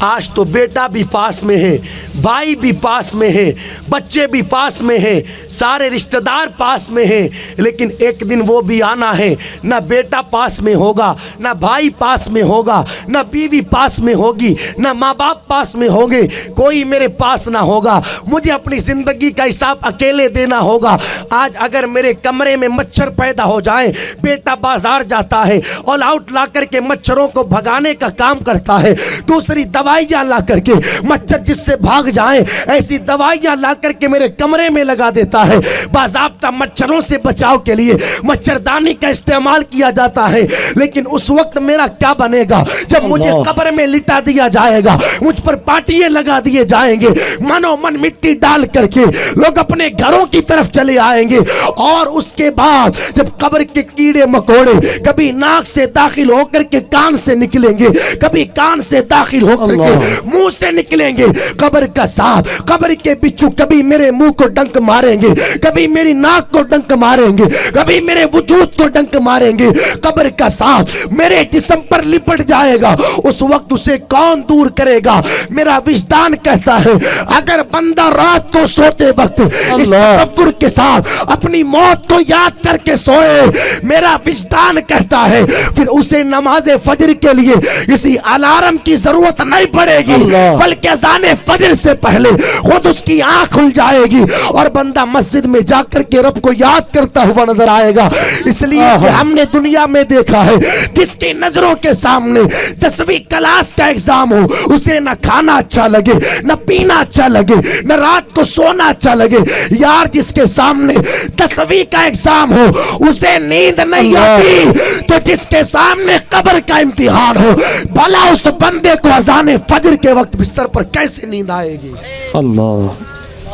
آج تو بیٹا بھی پاس میں ہے، بھائی بھی پاس میں ہے، بچے بھی پاس میں ہیں، سارے رشتہ دار پاس میں ہیں، لیکن ایک دن وہ بھی آنا ہے، نہ بیٹا پاس میں ہوگا، نہ بھائی پاس میں ہوگا، نہ بیوی پاس میں ہوگی، نہ ماں باپ پاس میں ہوں گے، کوئی میرے پاس نہ ہوگا، مجھے اپنی زندگی کا حساب اکیلے دینا ہوگا۔ آج اگر میرے کمرے میں مچھر پیدا ہو جائیں، بیٹا بازار جاتا ہے آل آؤٹ لا کر کے مچھروں کو بھگانے کا کام کرتا ہے، دوسری دوائیاں لا کر کے مچھر جس سے بھاگ جائیں ایسی دوائیاں لا کر کے میرے کمرے میں لگا دیتا ہے، باضابطہ مچھروں سے بچاؤ کے لیے مچھردانی کا استعمال کیا جاتا ہے، لیکن اس وقت میرا کیا بنے گا جب مجھے قبر میں لٹا دیا جائے گا، مجھ پر پاٹیے لگا دیے جائیں گے، منو من مٹی ڈال کر کے لوگ اپنے گھروں کی طرف چلے آئیں گے، اور اس کے بعد جب قبر کے کیڑے مکوڑے کبھی ناک سے داخل ہو کر کے کان سے نکلیں گے، کبھی کان سے داخل ہو کر کے منہ سے نکلیں گے، قبر کا سانپ قبر کے بچھو کبھی میرے منہ کو ڈنک ماریں گے، کبھی میری ناک کو ڈنک ماریں گے، کبھی میرے وجود کو ڈنک ماریں گے، قبر کا سانپ میرے جسم پر لپٹ جائے گا، اس وقت اسے کون دور کرے گا؟ میرا وجدان کہتا ہے اگر بندہ رات کو سوتے وقت اس تصور کے ساتھ اپنی موت کو یاد کر کے سوئے، میرا وجدان کہتا ہے پھر اسے نماز فجر کے لیے کسی الارم کی ضرورت نہیں پڑے گی، بلکہ اذان فجر سے پہلے خود اس کی آنکھ کھل جائے گی اور بندہ مسجد میں جا کر کے رب کو یاد کرتا ہوا نظر آئے گا۔ اس لیے کہ ہم نے دنیا میں دیکھا ہے جس کی نظروں کے سامنے 10ویں کلاس کا ایگزام ہو اسے نہ کھانا اچھا لگے، نہ پینا اچھا لگے، نہ رات کو سونا اچھا لگے، یار جس کے سامنے 10ویں کا ایگزام ہو اسے نیند نہیں آتی، تو جس کے سامنے قبر کا امتحان ہو بھلا اس بندے کو اذان فجر کے وقت بستر پر کیسے نیند آئے گی؟ اللہ،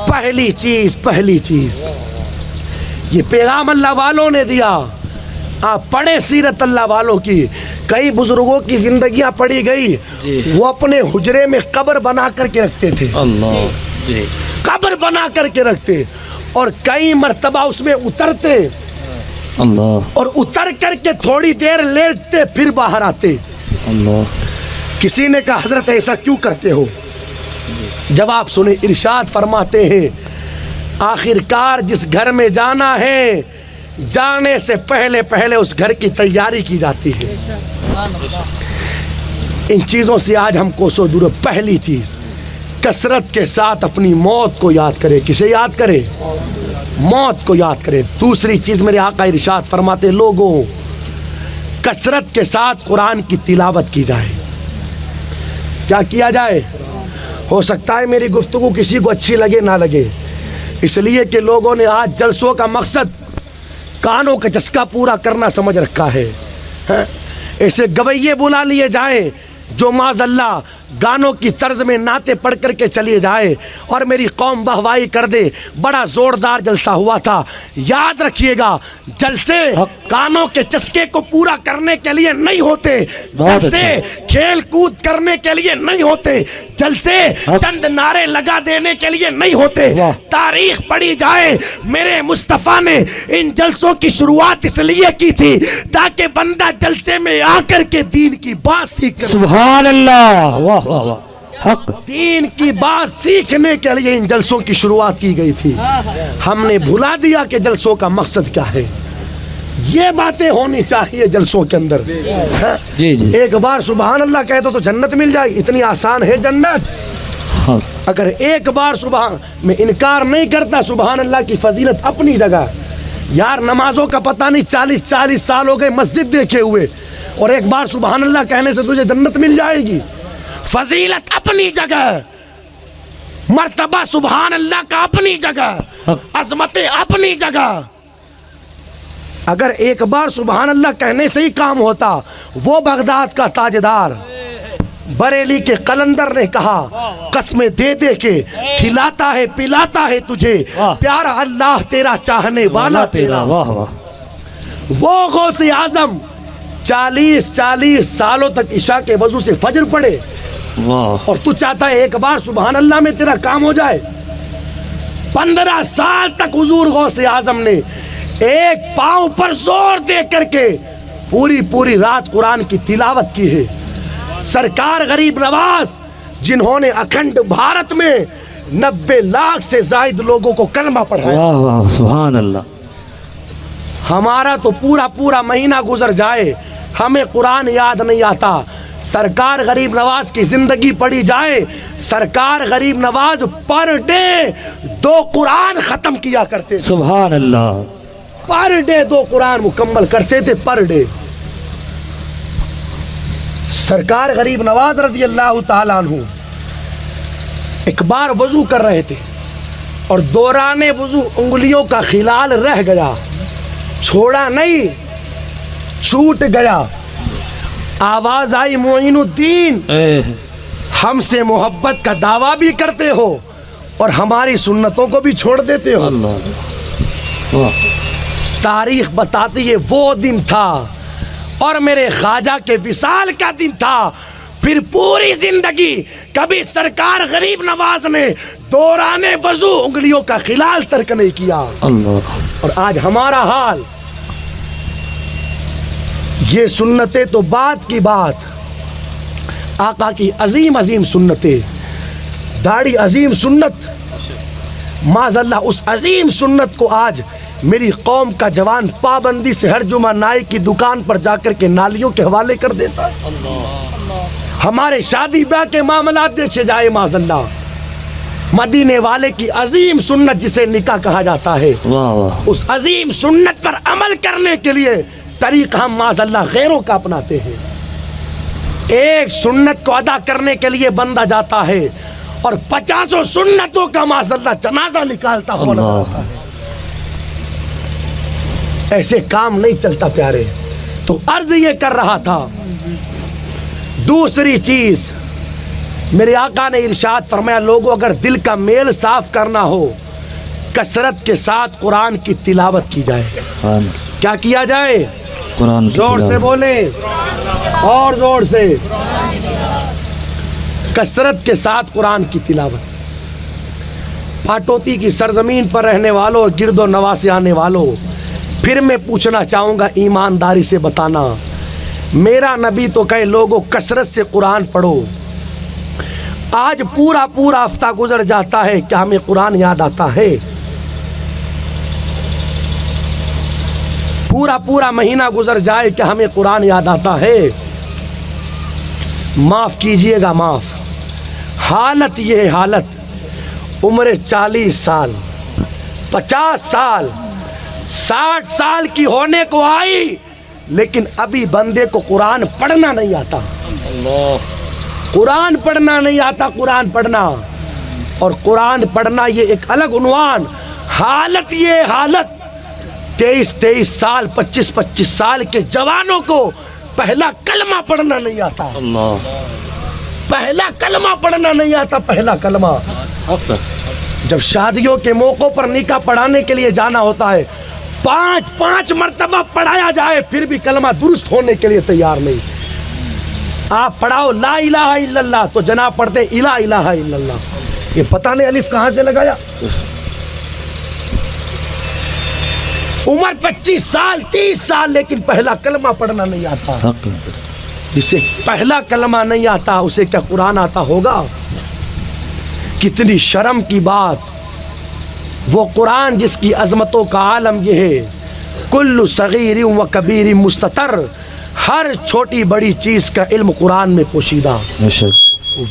پہلی چیز یہ پیغام اللہ والوں نے دیا۔ آپ پڑھیں سیرت اللہ والوں کی، کئی بزرگوں کی زندگیاں پڑھی گئی، وہ اپنے حجرے میں قبر بنا کر کے رکھتے تھے، اللہ، قبر بنا کر کے رکھتے، اور کئی مرتبہ اس میں اترتے، اللہ، اور اتر کر کے تھوڑی دیر لیٹتے پھر باہر آتے۔ اللہ، کسی نے کہا حضرت ایسا کیوں کرتے ہو؟ جواب سنیں، ارشاد فرماتے ہیں آخر کار جس گھر میں جانا ہے جانے سے پہلے اس گھر کی تیاری کی جاتی ہے۔ ان چیزوں سے آج ہم کوسوں دور۔ پہلی چیز کثرت کے ساتھ اپنی موت کو یاد کرے۔ کسے یاد کرے؟ موت کو یاد کرے۔ دوسری چیز میرے آقا ارشاد فرماتے لوگوں کثرت کے ساتھ قرآن کی تلاوت کی جائے۔ کیا کیا جائے؟ ہو سکتا ہے میری گفتگو کسی کو اچھی لگے نہ لگے، اس لیے کہ لوگوں نے آج جلسوں کا مقصد کانوں کا چسکا پورا کرنا سمجھ رکھا ہے۔ ایسے گویے بلا لیے جائیں جو معاذ اللہ گانوں کی طرز میں نعتیں پڑھ کر کے چلیے جائے اور میری قوم بہوائی کر دے بڑا زوردار جلسہ ہوا تھا۔ یاد رکھیے گا جلسے کانوں کے چسکے کو پورا کرنے کے لیے نہیں ہوتے، جلسے کھیل کود کرنے کے لیے نہیں ہوتے، جلسے چند نعرے لگا دینے کے لیے نہیں ہوتے۔ تاریخ پڑھی جائے میرے مصطفیٰ نے ان جلسوں کی شروعات اس لیے کی تھی تاکہ بندہ جلسے میں آ کر کے دین کی بات سیکھ۔ سبحان اللہ، واہ واہ واہ، حق، دین کی بات سیکھنے کے لیے ان جلسوں کی شروعات کی گئی تھی۔ ہم نے بھلا دیا کہ جلسوں کا مقصد کیا ہے۔ یہ باتیں ہونی چاہیے جلسوں کے اندر۔ جی جی، ایک بار سبحان اللہ کہہ دو تو جنت مل جائے، اتنی آسان ہے جنت۔ اگر ایک بار سبحان، میں انکار نہیں کرتا سبحان اللہ کی فضیلت اپنی جگہ، یار نمازوں کا پتہ نہیں 40 سال ہو گئے مسجد دیکھے ہوئے، اور ایک بار سبحان اللہ کہنے سے تجھے جنت مل جائے گی؟ فضیلت اپنی جگہ، مرتبہ سبحان اللہ کا اپنی جگہ، عظمتیں اپنی جگہ. اگر ایک بار سبحان اللہ کہنے سے ہی کام ہوتا، وہ بغداد کا تاجدار بریلی کے قلندر نے کہا قسمیں دے دے کے کھلاتا ہے پلاتا ہے تجھے پیارا اللہ تیرا چاہنے والا تیرا. واہ واہ. وہ غوث اعظم 40 سالوں تک عشاء کے وضو سے فجر پڑے، واہ. اور تو چاہتا ہے ایک بار سبحان اللہ میں تیرا کام ہو جائے. 15 سال تک حضور غوث اعظم نے ایک پاؤں پر زور دے کر کے پوری رات قرآن کی تلاوت کی ہے. سرکار غریب نواز جنہوں نے اکھنڈ بھارت میں 90 لاکھ سے زائد لوگوں کو کلمہ پڑھایا. واہ واہ سبحان اللہ. ہمارا تو پورا مہینہ گزر جائے ہمیں قرآن یاد نہیں آتا. سرکار غریب نواز کی زندگی پڑھی جائے، سرکار غریب نواز پر ڈے 2 قرآن ختم کیا کرتے. سبحان اللہ. پر ڈے 2 قرآن مکمل کرتے تھے پر ڈے. سرکار غریب نواز رضی اللہ تعالیٰ عنہ ایک بار وضو کر رہے تھے اور دوران وضو انگلیوں کا خلال رہ گیا، چھوڑا نہیں، چھوٹ گیا. آواز آئی معین الدین ہم سے محبت کا دعویٰ بھی کرتے ہو اور ہماری سنتوں کو بھی چھوڑ دیتے ہو. اللہ. واہ. تاریخ بتاتی ہے وہ دن تھا اور میرے خواجہ کے وصال کا دن تھا. پھر پوری زندگی کبھی سرکار غریب نواز نے دوران وضو انگلیوں کا خلال ترک نہیں کیا. اللہ. اور آج ہمارا حال، یہ سنتیں تو بات کی بات، آقا کی عظیم سنتیں، داڑھی عظیم سنت، معاذ اللہ اس عظیم سنت کو آج میری قوم کا جوان پابندی سے ہر جمعہ نائی کی دکان پر جا کر کے نالیوں کے حوالے کر دیتا ہے. ہمارے شادی بیاہ کے معاملات دیکھے جائے معاذ اللہ، مدینے والے کی عظیم سنت جسے نکاح کہا جاتا ہے، واہ واہ. اس عظیم سنت پر عمل کرنے کے لیے طریقہ ہم معاذ اللہ غیروں کا اپناتے ہیں. ایک سنت کو ادا کرنے کے لیے بندہ جاتا ہے اور 50 سنتوں کا معاذ اللہ جنازہ نکالتا ہوا نظر آتا ہے. ایسے کام نہیں چلتا پیارے. تو عرض یہ کر رہا تھا، دوسری چیز میرے آقا نے ارشاد فرمایا لوگوں اگر دل کا میل صاف کرنا ہو کثرت کے ساتھ قرآن کی تلاوت کی جائے. کیا کیا جائے؟ قرآن کی زور سے تلاوت. بولیں اور زور سے، کثرت کے ساتھ قرآن کی تلاوت. پھاٹوتی کی سرزمین پر رہنے والوں اور گرد و نواح سے آنے والوں، پھر میں پوچھنا چاہوں گا ایمانداری سے بتانا، میرا نبی تو کہے لوگوں کثرت سے قرآن پڑھو. آج پورا ہفتہ گزر جاتا ہے کیا ہمیں قرآن یاد آتا ہے؟ پورا مہینہ گزر جائے کہ ہمیں قرآن یاد آتا ہے؟ معاف کیجئے گا معاف. حالت یہ حالت عمر 40 سال 50 سال 60 سال کی ہونے کو آئی لیکن ابھی بندے کو قرآن پڑھنا نہیں آتا. قرآن پڑھنا نہیں آتا. قرآن پڑھنا اور قرآن پڑھنا یہ ایک الگ عنوان. حالت یہ حالت 23 سال 25 سال کے جوانوں کو پہلا کلمہ پڑھنا نہیں آتا. پہلا کلمہ پڑھنا نہیں آتا. پہلا کلمہ جب شادیوں کے موقعوں پر نکاح پڑھانے کے لیے جانا ہوتا ہے 5 مرتبہ پڑھایا جائے پھر بھی کلمہ درست ہونے کے لیے تیار نہیں. آپ پڑھاؤ لا الہ الا اللہ تو جناب پڑھتے الہ الہ الا اللہ. یہ پتہ نہیں الف کہاں سے لگایا. عمر 25 سال 30 سال لیکن پہلا کلمہ پڑھنا نہیں آتا. جسے پہلا کلمہ نہیں آتا اسے کیا قرآن آتا ہوگا؟ کتنی شرم کی بات. وہ قرآن جس کی عظمتوں کا عالم یہ ہے کل صغیر و کبیر مستتر، ہر چھوٹی بڑی چیز کا علم قرآن میں پوشیدہ.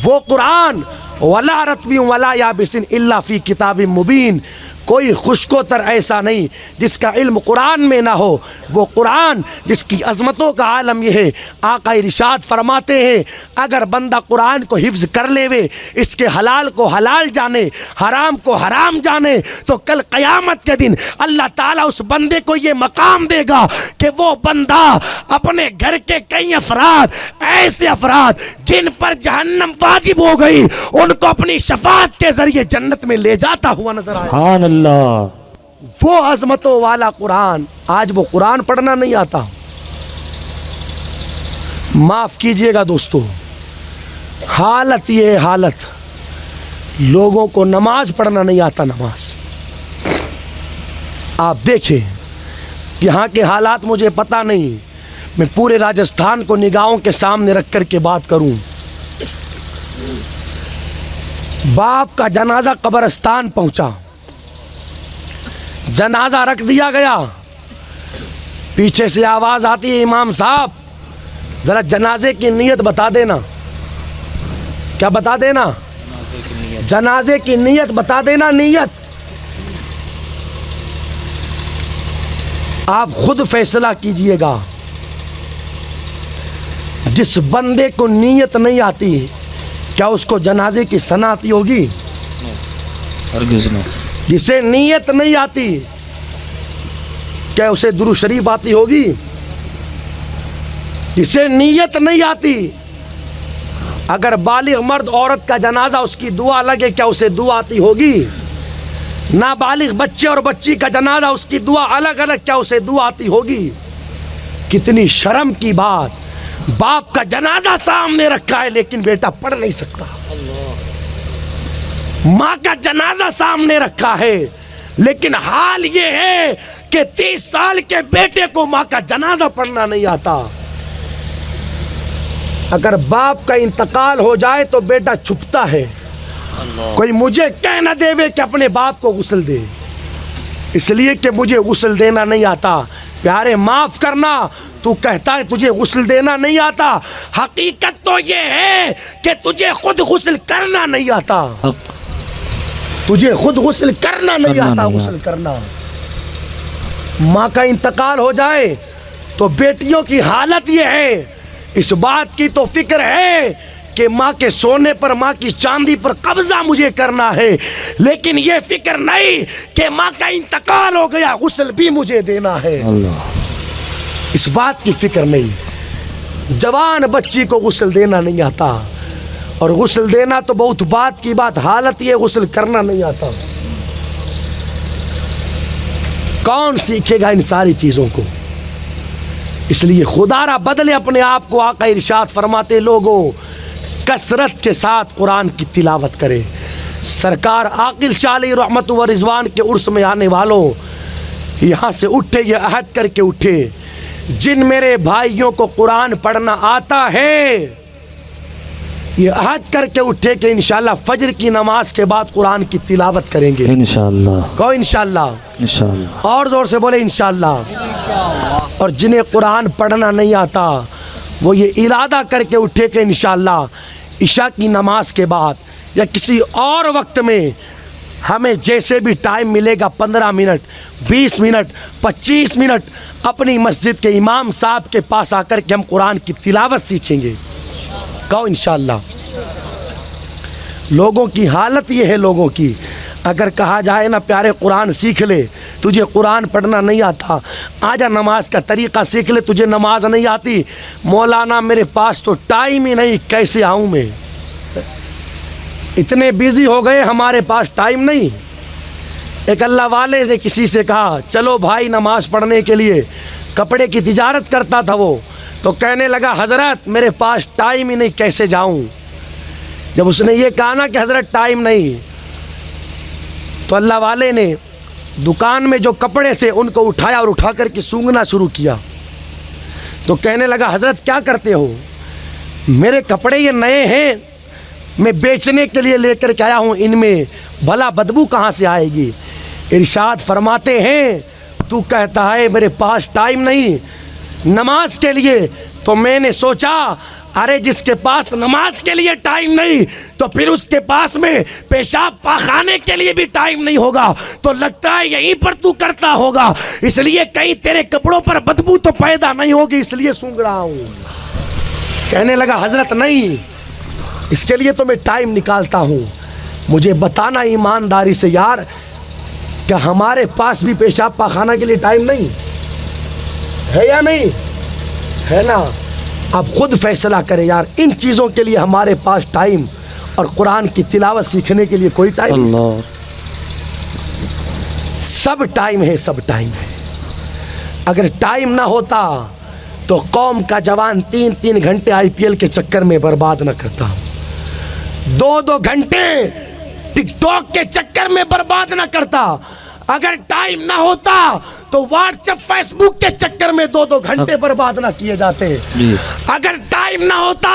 وہ قرآن ولا رتب ولا یابس الا فی کتاب مبین، کوئی خوشکوتر ایسا نہیں جس کا علم قرآن میں نہ ہو. وہ قرآن جس کی عظمتوں کا عالم یہ ہے. آقا ارشاد فرماتے ہیں اگر بندہ قرآن کو حفظ کر لے وے, اس کے حلال کو حلال جانے, حرام کو حرام جانے, تو کل قیامت کے دن اللہ تعالیٰ اس بندے کو یہ مقام دے گا کہ وہ بندہ اپنے گھر کے کئی افراد, ایسے افراد جن پر جہنم واجب ہو گئی, ان کو اپنی شفاعت کے ذریعے جنت میں لے جاتا ہوا نظر آئے. سبحان اللہ. وہ عظمتوں والا قرآن. آج وہ قرآن پڑھنا نہیں آتا. معاف کیجئے گا دوستو, حالت یہ ہے, حالت لوگوں کو نماز پڑھنا نہیں آتا. نماز آپ دیکھیں, یہاں کے حالات مجھے پتہ نہیں, میں پورے راجستھان کو نگاہوں کے سامنے رکھ کر کے بات کروں. باپ کا جنازہ قبرستان پہنچا, جنازہ رکھ دیا گیا, پیچھے سے آواز آتی ہے امام صاحب ذرا جنازے کی نیت بتا دینا. کیا بتا دینا؟ جنازے کی نیت بتا دینا. نیت آپ خود فیصلہ کیجئے گا. جس بندے کو نیت نہیں آتی, کیا اس کو جنازے کی سنا آتی ہوگی؟ ہرگز نہیں. جسے نیت نہیں آتی, کیا اسے درود شریف آتی ہوگی؟ جسے نیت نہیں آتی, اگر بالغ مرد عورت کا جنازہ اس کی دعا لگے, کیا اسے دعا آتی ہوگی؟ نابالغ بچے اور بچی کا جنازہ اس کی دعا الگ الگ, کیا اسے دعا آتی ہوگی؟ کتنی شرم کی بات, باپ کا جنازہ سامنے رکھا ہے لیکن بیٹا پڑھ نہیں سکتا. ماں کا جنازہ سامنے رکھا ہے لیکن حال یہ ہے کہ 30 سال کے بیٹے کو ماں کا جنازہ پڑھنا نہیں آتا. اگر باپ کا انتقال ہو جائے تو بیٹا چھپتا ہے, کوئی مجھے کہہ نہ دے کہ اپنے باپ کو غسل دے, اس لیے کہ مجھے غسل دینا نہیں آتا. پیارے معاف کرنا, تو کہتا ہے تجھے غسل دینا نہیں آتا, حقیقت تو یہ ہے کہ تجھے خود غسل کرنا نہیں آتا. تجھے خود غسل کرنا نہیں آتا. غسل کرنا. ماں کا انتقال ہو جائے تو بیٹیوں کی حالت یہ ہے, اس بات کی تو فکر ہے کہ ماں کے سونے پر, ماں کی چاندی پر قبضہ مجھے کرنا ہے, لیکن یہ فکر نہیں کہ ماں کا انتقال ہو گیا غسل بھی مجھے دینا ہے. اس بات کی فکر نہیں. جوان بچی کو غسل دینا نہیں آتا, اور غسل دینا تو بہت بات کی بات, حالت یہ غسل کرنا نہیں آتا. کون سیکھے گا ان ساری چیزوں کو؟ اس لیے خدا را بدلے اپنے آپ کو. آقا ارشاد فرماتے لوگوں کثرت کے ساتھ قرآن کی تلاوت کرے. سرکار عاقل شاہ علیہ رحمت و رضوان کے عرس میں آنے والوں, یہاں سے اٹھے, یہ عہد کر کے اٹھے, جن میرے بھائیوں کو قرآن پڑھنا آتا ہے, یہ عہد کر کے اٹھے کہ انشاءاللہ فجر کی نماز کے بعد قرآن کی تلاوت کریں گے. انشاءاللہ. کہو انشاءاللہ. انشاءاللہ. اور زور سے بولے انشاءاللہ. اور جنہیں قرآن پڑھنا نہیں آتا وہ یہ ارادہ کر کے اٹھے کہ انشاءاللہ عشاء کی نماز کے بعد یا کسی اور وقت میں ہمیں جیسے بھی ٹائم ملے گا, 15 منٹ, 20 منٹ, 25 منٹ, اپنی مسجد کے امام صاحب کے پاس آ کر کے ہم قرآن کی تلاوت سیکھیں گے. کہو انشاءاللہ. لوگوں کی حالت یہ ہے, لوگوں کی اگر کہا جائے نا پیارے قرآن سیکھ لے, تجھے قرآن پڑھنا نہیں آتا, آجا نماز کا طریقہ سیکھ لے, تجھے نماز نہیں آتی, مولانا میرے پاس تو ٹائم ہی نہیں, کیسے آؤں میں, اتنے بیزی ہو گئے ہمارے پاس ٹائم نہیں. ایک اللہ والے نے کسی سے کہا چلو بھائی نماز پڑھنے کے لیے, کپڑے کی تجارت کرتا تھا وہ, تو کہنے لگا حضرت میرے پاس ٹائم ہی نہیں, کیسے جاؤں. جب اس نے یہ کہا نا کہ حضرت ٹائم نہیں, تو اللہ والے نے دکان میں جو کپڑے تھے ان کو اٹھایا اور اٹھا کر کے سونگنا شروع کیا. تو کہنے لگا حضرت کیا کرتے ہو, میرے کپڑے یہ نئے ہیں, میں بیچنے کے لیے لے کر کے آیا ہوں, ان میں بھلا بدبو کہاں سے آئے گی. ارشاد فرماتے ہیں تو کہتا ہے میرے پاس ٹائم نہیں نماز کے لیے, تو میں نے سوچا ارے جس کے پاس نماز کے لیے ٹائم نہیں تو پھر اس کے پاس میں پیشاب پاخانے کے لیے بھی ٹائم نہیں ہوگا، تو لگتا ہے یہیں پر تو کرتا ہوگا، اس لیے کہیں تیرے کپڑوں پر بدبو تو پیدا نہیں ہوگی، اس لیے سونگ رہا ہوں۔ کہنے لگا حضرت نہیں، اس کے لیے تو میں ٹائم نکالتا ہوں، مجھے بتانا ایمانداری سے یار کہ ہمارے پاس بھی پیشاب پاخانہ کے لیے ٹائم نہیں ہے یا نہیں ہے نا؟ اب خود فیصلہ کرے یار، ان چیزوں کے لیے ہمارے پاس ٹائم اور قرآن کی تلاوت سیکھنے کے لیے کوئی ٹائم نہیں۔ اللہ، سب ٹائم ہے، سب ٹائم ہے۔ اگر ٹائم نہ ہوتا تو قوم کا جوان 3 گھنٹے IPL کے چکر میں برباد نہ کرتا، 2 گھنٹے ٹک ٹاک کے چکر میں برباد نہ کرتا۔ اگر ٹائم نہ ہوتا تو واٹس ایپ فیس بک کے چکر میں 2 گھنٹے برباد نہ کیے جاتے۔ اگر ٹائم نہ ہوتا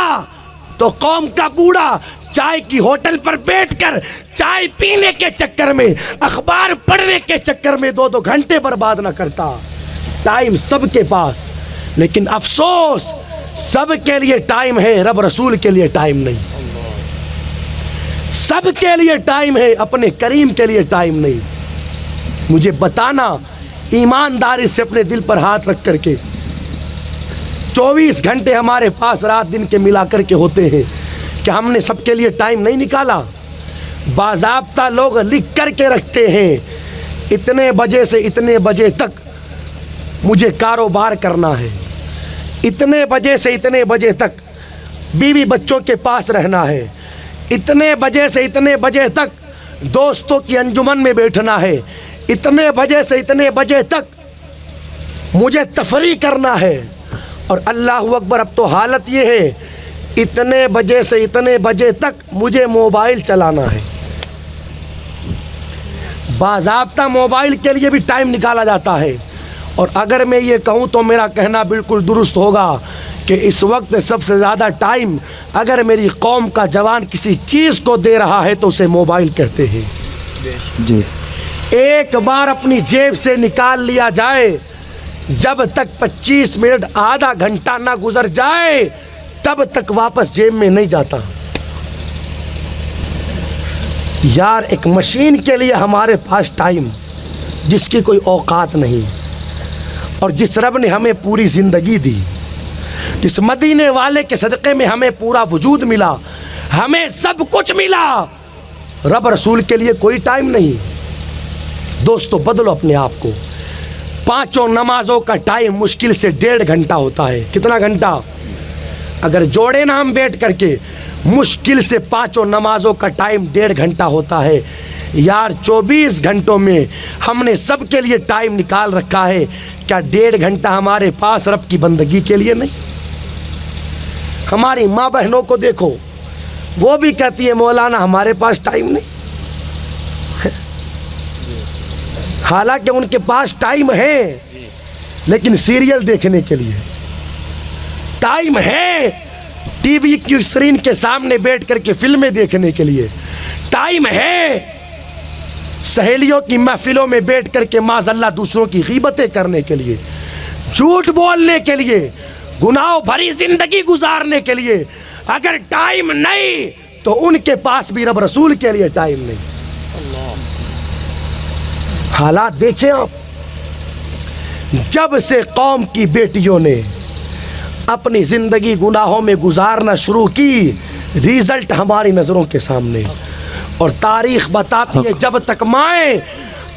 تو قوم کا بوڑھا چائے کی ہوٹل پر بیٹھ کر چائے پینے کے چکر میں، اخبار پڑھنے کے چکر میں 2 گھنٹے برباد نہ کرتا۔ ٹائم سب کے پاس، لیکن افسوس سب کے لیے ٹائم ہے، رب رسول کے لیے ٹائم نہیں۔ سب کے لیے ٹائم ہے، اپنے کریم کے لیے ٹائم نہیں۔ مجھے بتانا ایمانداری سے اپنے دل پر ہاتھ رکھ کر کے، 24 گھنٹے ہمارے پاس رات دن کے ملا کر کے ہوتے ہیں، کہ ہم نے سب کے لیے ٹائم نہیں نکالا؟ باضابطہ لوگ لکھ کر کے رکھتے ہیں، اتنے بجے سے اتنے بجے تک مجھے کاروبار کرنا ہے، اتنے بجے سے اتنے بجے تک بیوی بچوں کے پاس رہنا ہے، اتنے بجے سے اتنے بجے تک دوستوں کی انجمن میں بیٹھنا ہے، اتنے بجے سے اتنے بجے تک مجھے تفریح کرنا ہے۔ اور اللہ اکبر، اب تو حالت یہ ہے اتنے بجے سے اتنے بجے تک مجھے موبائل چلانا ہے۔ باضابطہ موبائل کے لیے بھی ٹائم نکالا جاتا ہے۔ اور اگر میں یہ کہوں تو میرا کہنا بالکل درست ہوگا کہ اس وقت سب سے زیادہ ٹائم اگر میری قوم کا جوان کسی چیز کو دے رہا ہے تو اسے موبائل کہتے ہیں۔ جی، ایک بار اپنی جیب سے نکال لیا جائے، جب تک 25 منٹ آدھا گھنٹہ نہ گزر جائے تب تک واپس جیب میں نہیں جاتا۔ یار ایک مشین کے لیے ہمارے پاس ٹائم، جس کی کوئی اوقات نہیں، اور جس رب نے ہمیں پوری زندگی دی، جس مدینے والے کے صدقے میں ہمیں پورا وجود ملا، ہمیں سب کچھ ملا، رب رسول کے لیے کوئی ٹائم نہیں۔ دوستو بدلو اپنے آپ کو۔ 5 نمازوں کا ٹائم مشکل سے 1.5 گھنٹہ ہوتا ہے۔ کتنا گھنٹہ؟ اگر جوڑے نا ہم بیٹھ کر کے، مشکل سے 5 نمازوں کا ٹائم 1.5 گھنٹہ ہوتا ہے۔ یار 24 گھنٹوں میں ہم نے سب کے لیے ٹائم نکال رکھا ہے، کیا 1.5 گھنٹہ ہمارے پاس رب کی بندگی کے لیے نہیں؟ ہماری ماں بہنوں کو دیکھو، وہ بھی کہتی ہے مولانا ہمارے پاس ٹائم نہیں، حالانکہ ان کے پاس ٹائم ہے، لیکن سیریل دیکھنے کے لیے ٹائم ہے، ٹی وی کی اسکرین کے سامنے بیٹھ کر کے فلمیں دیکھنے کے لیے ٹائم ہے، سہیلیوں کی محفلوں میں بیٹھ کر کے معاذ اللہ دوسروں کی غیبتیں کرنے کے لیے، جھوٹ بولنے کے لیے، گناہوں بھری زندگی گزارنے کے لیے اگر ٹائم نہیں تو ان کے پاس بھی رب رسول کے لیے ٹائم نہیں۔ حالات دیکھیں آپ، جب سے قوم کی بیٹیوں نے اپنی زندگی گناہوں میں گزارنا شروع کی، ریزلٹ ہماری نظروں کے سامنے، اور تاریخ بتاتی ہے جب تک مائیں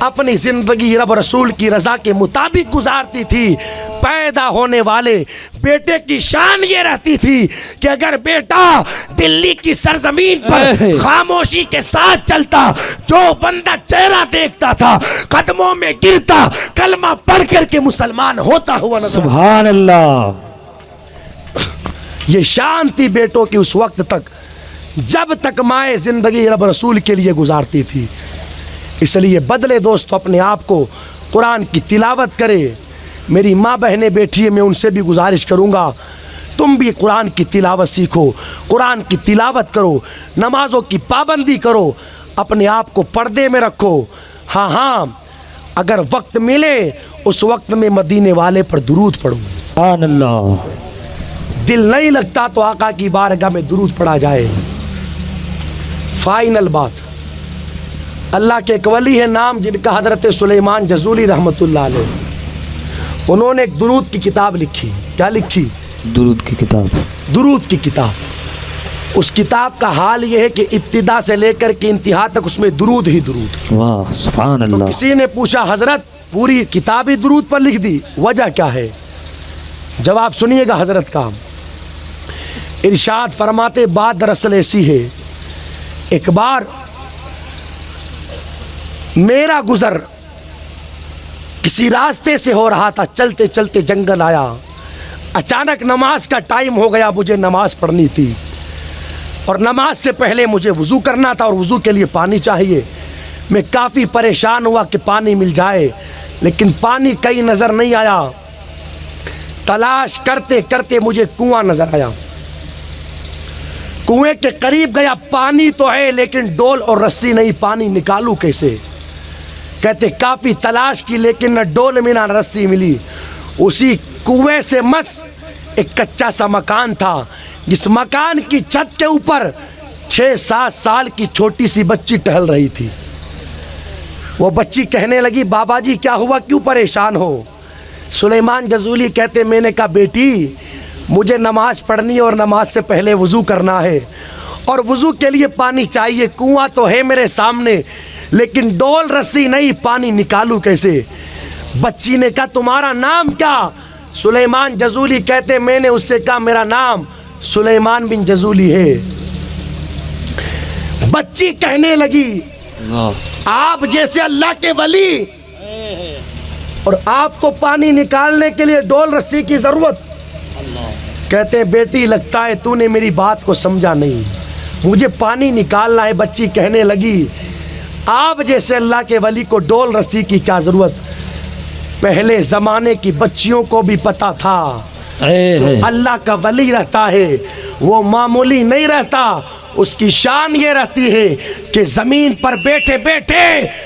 اپنی زندگی رب رسول کی رضا کے مطابق گزارتی تھی، پیدا ہونے والے بیٹے کی شان یہ رہتی تھی کہ اگر بیٹا دلی کی سرزمین پر خاموشی کے ساتھ چلتا، جو بندہ چہرہ دیکھتا تھا قدموں میں گرتا، کلمہ پڑھ کر کے مسلمان ہوتا ہوا نظر۔ سبحان اللہ۔ یہ شان تھی بیٹوں کی اس وقت تک جب تک مائیں زندگی رب رسول کے لیے گزارتی تھی۔ اس لیے بدلے دوستو اپنے آپ کو، قرآن کی تلاوت کرے۔ میری ماں بہنیں بیٹھی ہیں، میں ان سے بھی گزارش کروں گا تم بھی قرآن کی تلاوت سیکھو، قرآن کی تلاوت کرو، نمازوں کی پابندی کرو، اپنے آپ کو پردے میں رکھو۔ ہاں اگر وقت ملے اس وقت میں مدینے والے پر درود پڑھو۔ سبحان اللہ۔ دل نہیں لگتا تو آقا کی بارگاہ میں درود پڑھا جائے. فائنل بات, اللہ کے ایک ولی ہے نام جن کا حضرت سلیمان جزولی رحمۃ اللہ علیہ, انہوں نے ایک درود کی کتاب لکھی. کیا لکھی؟ درود کی کتاب. درود کی کتاب. اس کتاب کا حال یہ ہے کہ ابتدا سے لے کر کے انتہا تک اس میں درود ہی درود. واہ سبحان تو اللہ. کسی نے پوچھا حضرت پوری کتاب ہی درود پر لکھ دی, وجہ کیا ہے؟ جواب سنیے گا حضرت کا. ارشاد فرماتے بات دراصل ایسی ہے, ایک بار میرا گزر کسی راستے سے ہو رہا تھا, چلتے چلتے جنگل آیا, اچانک نماز کا ٹائم ہو گیا, مجھے نماز پڑھنی تھی اور نماز سے پہلے مجھے وضو کرنا تھا اور وضو کے لیے پانی چاہیے. میں کافی پریشان ہوا کہ پانی مل جائے, لیکن پانی کہیں نظر نہیں آیا. تلاش کرتے کرتے مجھے کنواں نظر آیا. کنویں کے قریب گیا, پانی تو ہے لیکن ڈول اور رسی نہیں, پانی نکالوں کیسے؟ کہتے کافی تلاش کی لیکن نہ ڈول ملا نہ رسی ملی. اسی کنویں سے مس ایک کچا سا مکان تھا, جس مکان کی چھت کے اوپر 6-7 سال کی چھوٹی سی بچی ٹہل رہی تھی. وہ بچی کہنے لگی بابا جی کیا ہوا, کیوں پریشان ہو؟ سلیمان جزولی کہتے میں نے کہا بیٹی مجھے نماز پڑھنی ہے اور نماز سے پہلے وضو کرنا ہے اور وضو کے لیے پانی چاہیے. کنواں تو ہے میرے سامنے لیکن ڈول رسی نہیں, پانی نکالوں کیسے؟ بچی نے کہا تمہارا نام کیا؟ سلیمان جزولی کہتے میں نے اس سے کہا میرا نام سلیمان بن جزولی ہے. بچی کہنے لگی آپ جیسے اللہ کے ولی اور آپ کو پانی نکالنے کے لیے ڈول رسی کی ضرورت. کہتے ہیں بیٹی لگتا ہے تو نے میری بات کو سمجھا نہیں, مجھے پانی نکالنا ہے. بچی کہنے لگی آپ جیسے اللہ کے ولی کو ڈول رسی کی کیا ضرورت؟ پہلے زمانے کی بچیوں کو بھی پتا تھا اللہ کا ولی رہتا ہے وہ معمولی نہیں رہتا, اس کی شان یہ رہتی ہے کہ زمین پر بیٹھے بیٹھے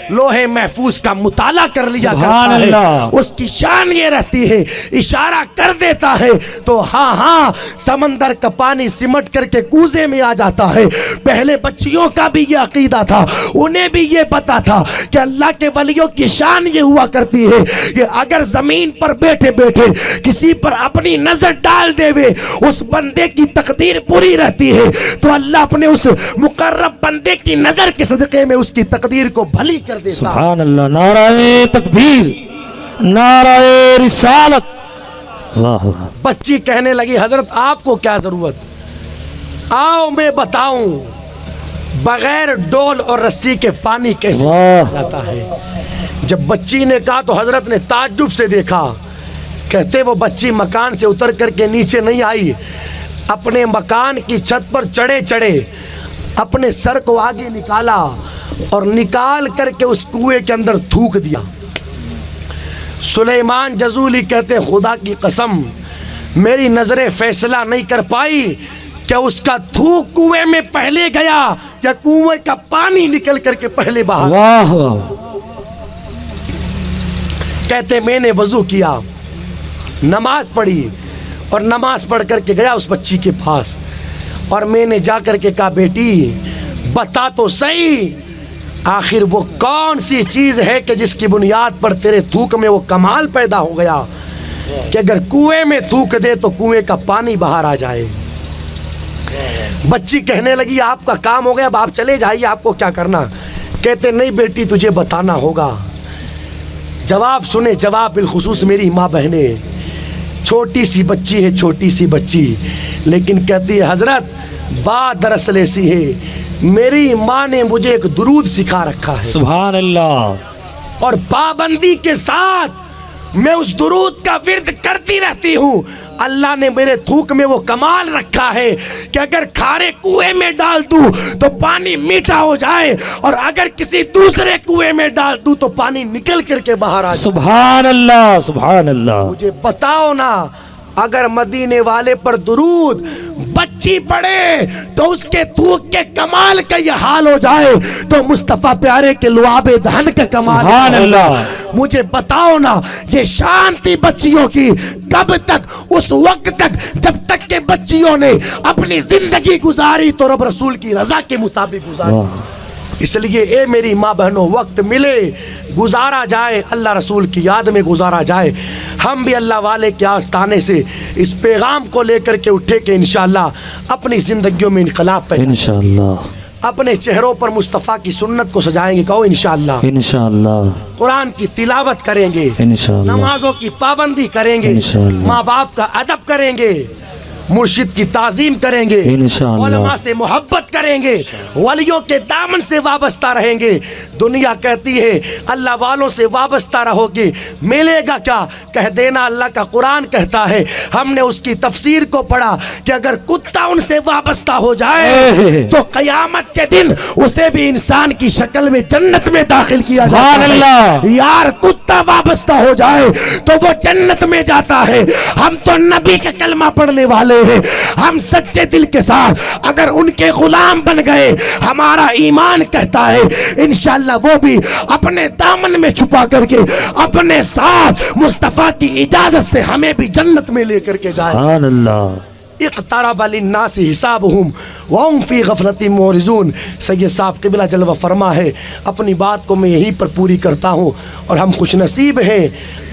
لوہے محفوظ کا مطالعہ کر لیا کرتا ہے. اس کی شان یہ رہتی ہے اشارہ کر دیتا ہے تو ہاں سمندر کا پانی سمٹ کر کے کوزے میں آ جاتا ہے. پہلے بچیوں کا بھی یہ عقیدہ تھا, انہیں بھی یہ پتا تھا کہ اللہ کے ولیوں کی شان یہ ہوا کرتی ہے کہ اگر زمین پر بیٹھے بیٹھے کسی پر اپنی نظر ڈال دے وے اس بندے کی تقدیر پوری رہتی ہے, تو اللہ اپنے اس مقرب بندے کی نظر کے صدقے میں اس کی تقدیر کو بھلی کر دیتا. سبحان اللہ. نعرہ تکبیر, نعرہ رسالت. واہ. بچی کہنے لگی حضرت آپ کو کیا ضرورت, آؤ میں بتاؤں بغیر ڈول اور رسی کے پانی کیسے جاتا ہے. جب بچی نے کہا تو حضرت نے تعجب سے دیکھا. کہتے وہ بچی مکان سے اتر کر کے نیچے نہیں آئی, اپنے مکان کی چھت پر چڑھے چڑھے اپنے سر کو آگے نکالا اور نکال کر کے اس کنویں کے اندر تھوک دیا. سلیمان جزولی کہتے خدا کی قسم میری نظریں فیصلہ نہیں کر پائی کہ اس کا تھوک کنویں میں پہلے گیا یا کنویں کا پانی نکل کر کے پہلے باہر. واہ. کہتے میں نے وضو کیا, نماز پڑھی اور نماز پڑھ کر کے گیا اس بچی کے پاس اور میں نے جا کر کے کہا بیٹی بتا تو صحیح آخر وہ کون سی چیز ہے کہ جس کی بنیاد پر تیرے تھوک میں وہ کمال پیدا ہو گیا کہ اگر کنویں میں تھوک دے تو کنویں کا پانی باہر آ جائے. بچی کہنے لگی آپ کا کام ہو گیا, اب آپ چلے جائیے, آپ کو کیا کرنا. کہتے نہیں بیٹی تجھے بتانا ہوگا. جواب سنے, جواب بالخصوص میری ماں بہنیں, چھوٹی سی بچی ہے, چھوٹی سی بچی, لیکن کہتی ہے حضرت بات دراصل ایسی ہے میری ماں نے مجھے ایک درود سکھا رکھا ہے. سبحان اللہ. اور پابندی کے ساتھ میں اس درود کا ورد کرتی رہتی ہوں. اللہ نے میرے تھوک میں وہ کمال رکھا ہے کہ اگر کھارے کنویں میں ڈال دوں تو پانی میٹھا ہو جائے اور اگر کسی دوسرے کنویں میں ڈال دوں تو پانی نکل کر کے باہر آ جائے. سبحان اللہ. سبحان اللہ. مجھے بتاؤ نا اگر مدینے والے پر درود بچی پڑے تو اس کے تھوک کے کمال کا یہ حال ہو جائے تو مصطفیٰ پیارے کے لعاب دہن کا کمال. سبحان اللہ. مجھے بتاؤ نا یہ شان تھی بچیوں کی کب تک؟ اس وقت تک جب تک کہ بچیوں نے اپنی زندگی گزاری تو رب رسول کی رضا کے مطابق گزاری. اس لیے اے میری ماں بہنوں وقت ملے گزارا جائے، اللہ رسول کی یاد میں گزارا جائے. ہم بھی اللہ والے کے آستانے سے اس پیغام کو لے کر کے اٹھے کہ انشاءاللہ اپنی زندگیوں میں انقلاب پیدا، انشاءاللہ اپنے چہروں پر مصطفیٰ کی سنت کو سجائیں گے. کہو انشاءاللہ. انشاءاللہ قرآن کی تلاوت کریں گے، انشاءاللہ نمازوں کی پابندی کریں گے، انشاءاللہ ماں باپ کا ادب کریں گے، مرشد کی تعظیم کریں گے، انشاءاللہ علماء سے محبت کریں گے، ولیوں کے دامن سے وابستہ رہیں گے. دنیا کہتی ہے اللہ والوں سے وابستہ رہو گے ملے گا کیا؟ کہہ دینا اللہ کا قرآن کہتا ہے، ہم نے اس کی تفسیر کو پڑھا کہ اگر کتا ان سے وابستہ ہو جائے تو قیامت کے دن اسے بھی انسان کی شکل میں جنت میں داخل کیا جاتا سبحان ہے. اللہ. یار کتا وابستہ ہو جائے تو وہ جنت میں جاتا ہے. ہم تو نبی کا کلمہ پڑھنے والے ہیں، ہم سچے دل کے ساتھ اگر ان کے غلام بن گئے ہمارا ایمان کہتا ہے انشاءاللہ وہ بھی اپنے دامن میں چھپا کر کے اپنے ساتھ مصطفیٰ کی اجازت سے ہمیں بھی جنت میں لے کر کے جائے. سبحان اللہ. اقترب للناس حسابهم وهم فی غفلۃ معرضون. سید صاحب قبلہ جلوہ فرما ہے. اپنی بات کو میں یہیں پر پوری کرتا ہوں اور ہم خوش نصیب ہیں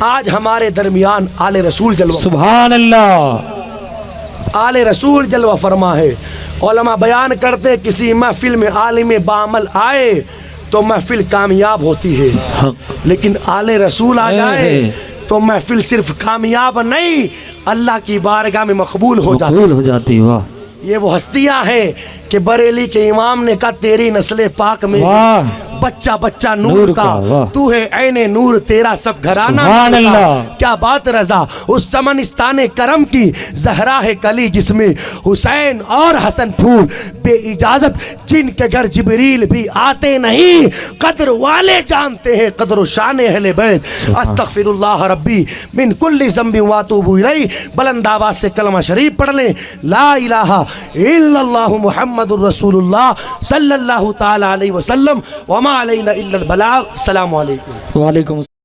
آج ہمارے درمیان آل رسول جلوہ، سبحان اللہ. آل رسول جلوہ فرما ہے. علماء بیان کرتے کسی محفل میں عالم بعمل آئے تو محفل کامیاب ہوتی ہے، حق. لیکن آل رسول آ جائے تو محفل صرف کامیاب نہیں اللہ کی بارگاہ میں مقبول ہو جاتی. قبول ہو جاتی. واہ یہ وہ ہستیاں ہیں کہ بریلی کے امام نے کہا تیری نسل پاک میں واہ بچہ بچہ نور کا، واہ. تو ہے عین نور تیرا سب گھرانہ سبحان نور کا. اللہ. کیا بات رضا، اس چمنستان کرم کی زہرا ہے کلی جس میں حسین اور حسن پھول بے اجازت جن کے گھر جبریل بھی آتے نہیں. قدر والے جانتے ہیں قدر و شان اہل بیت. استغفر اللہ ربی من کل ذنب واتوب الیہ. بلند آواز سے کلمہ شریف پڑھ لیں، لا الہ الا اللہ محمد الرسول اللہ صلی اللہ تعالی علیہ وسلم وما علینا الا البلاغ. السلام علیکم. وعلیکم السلام.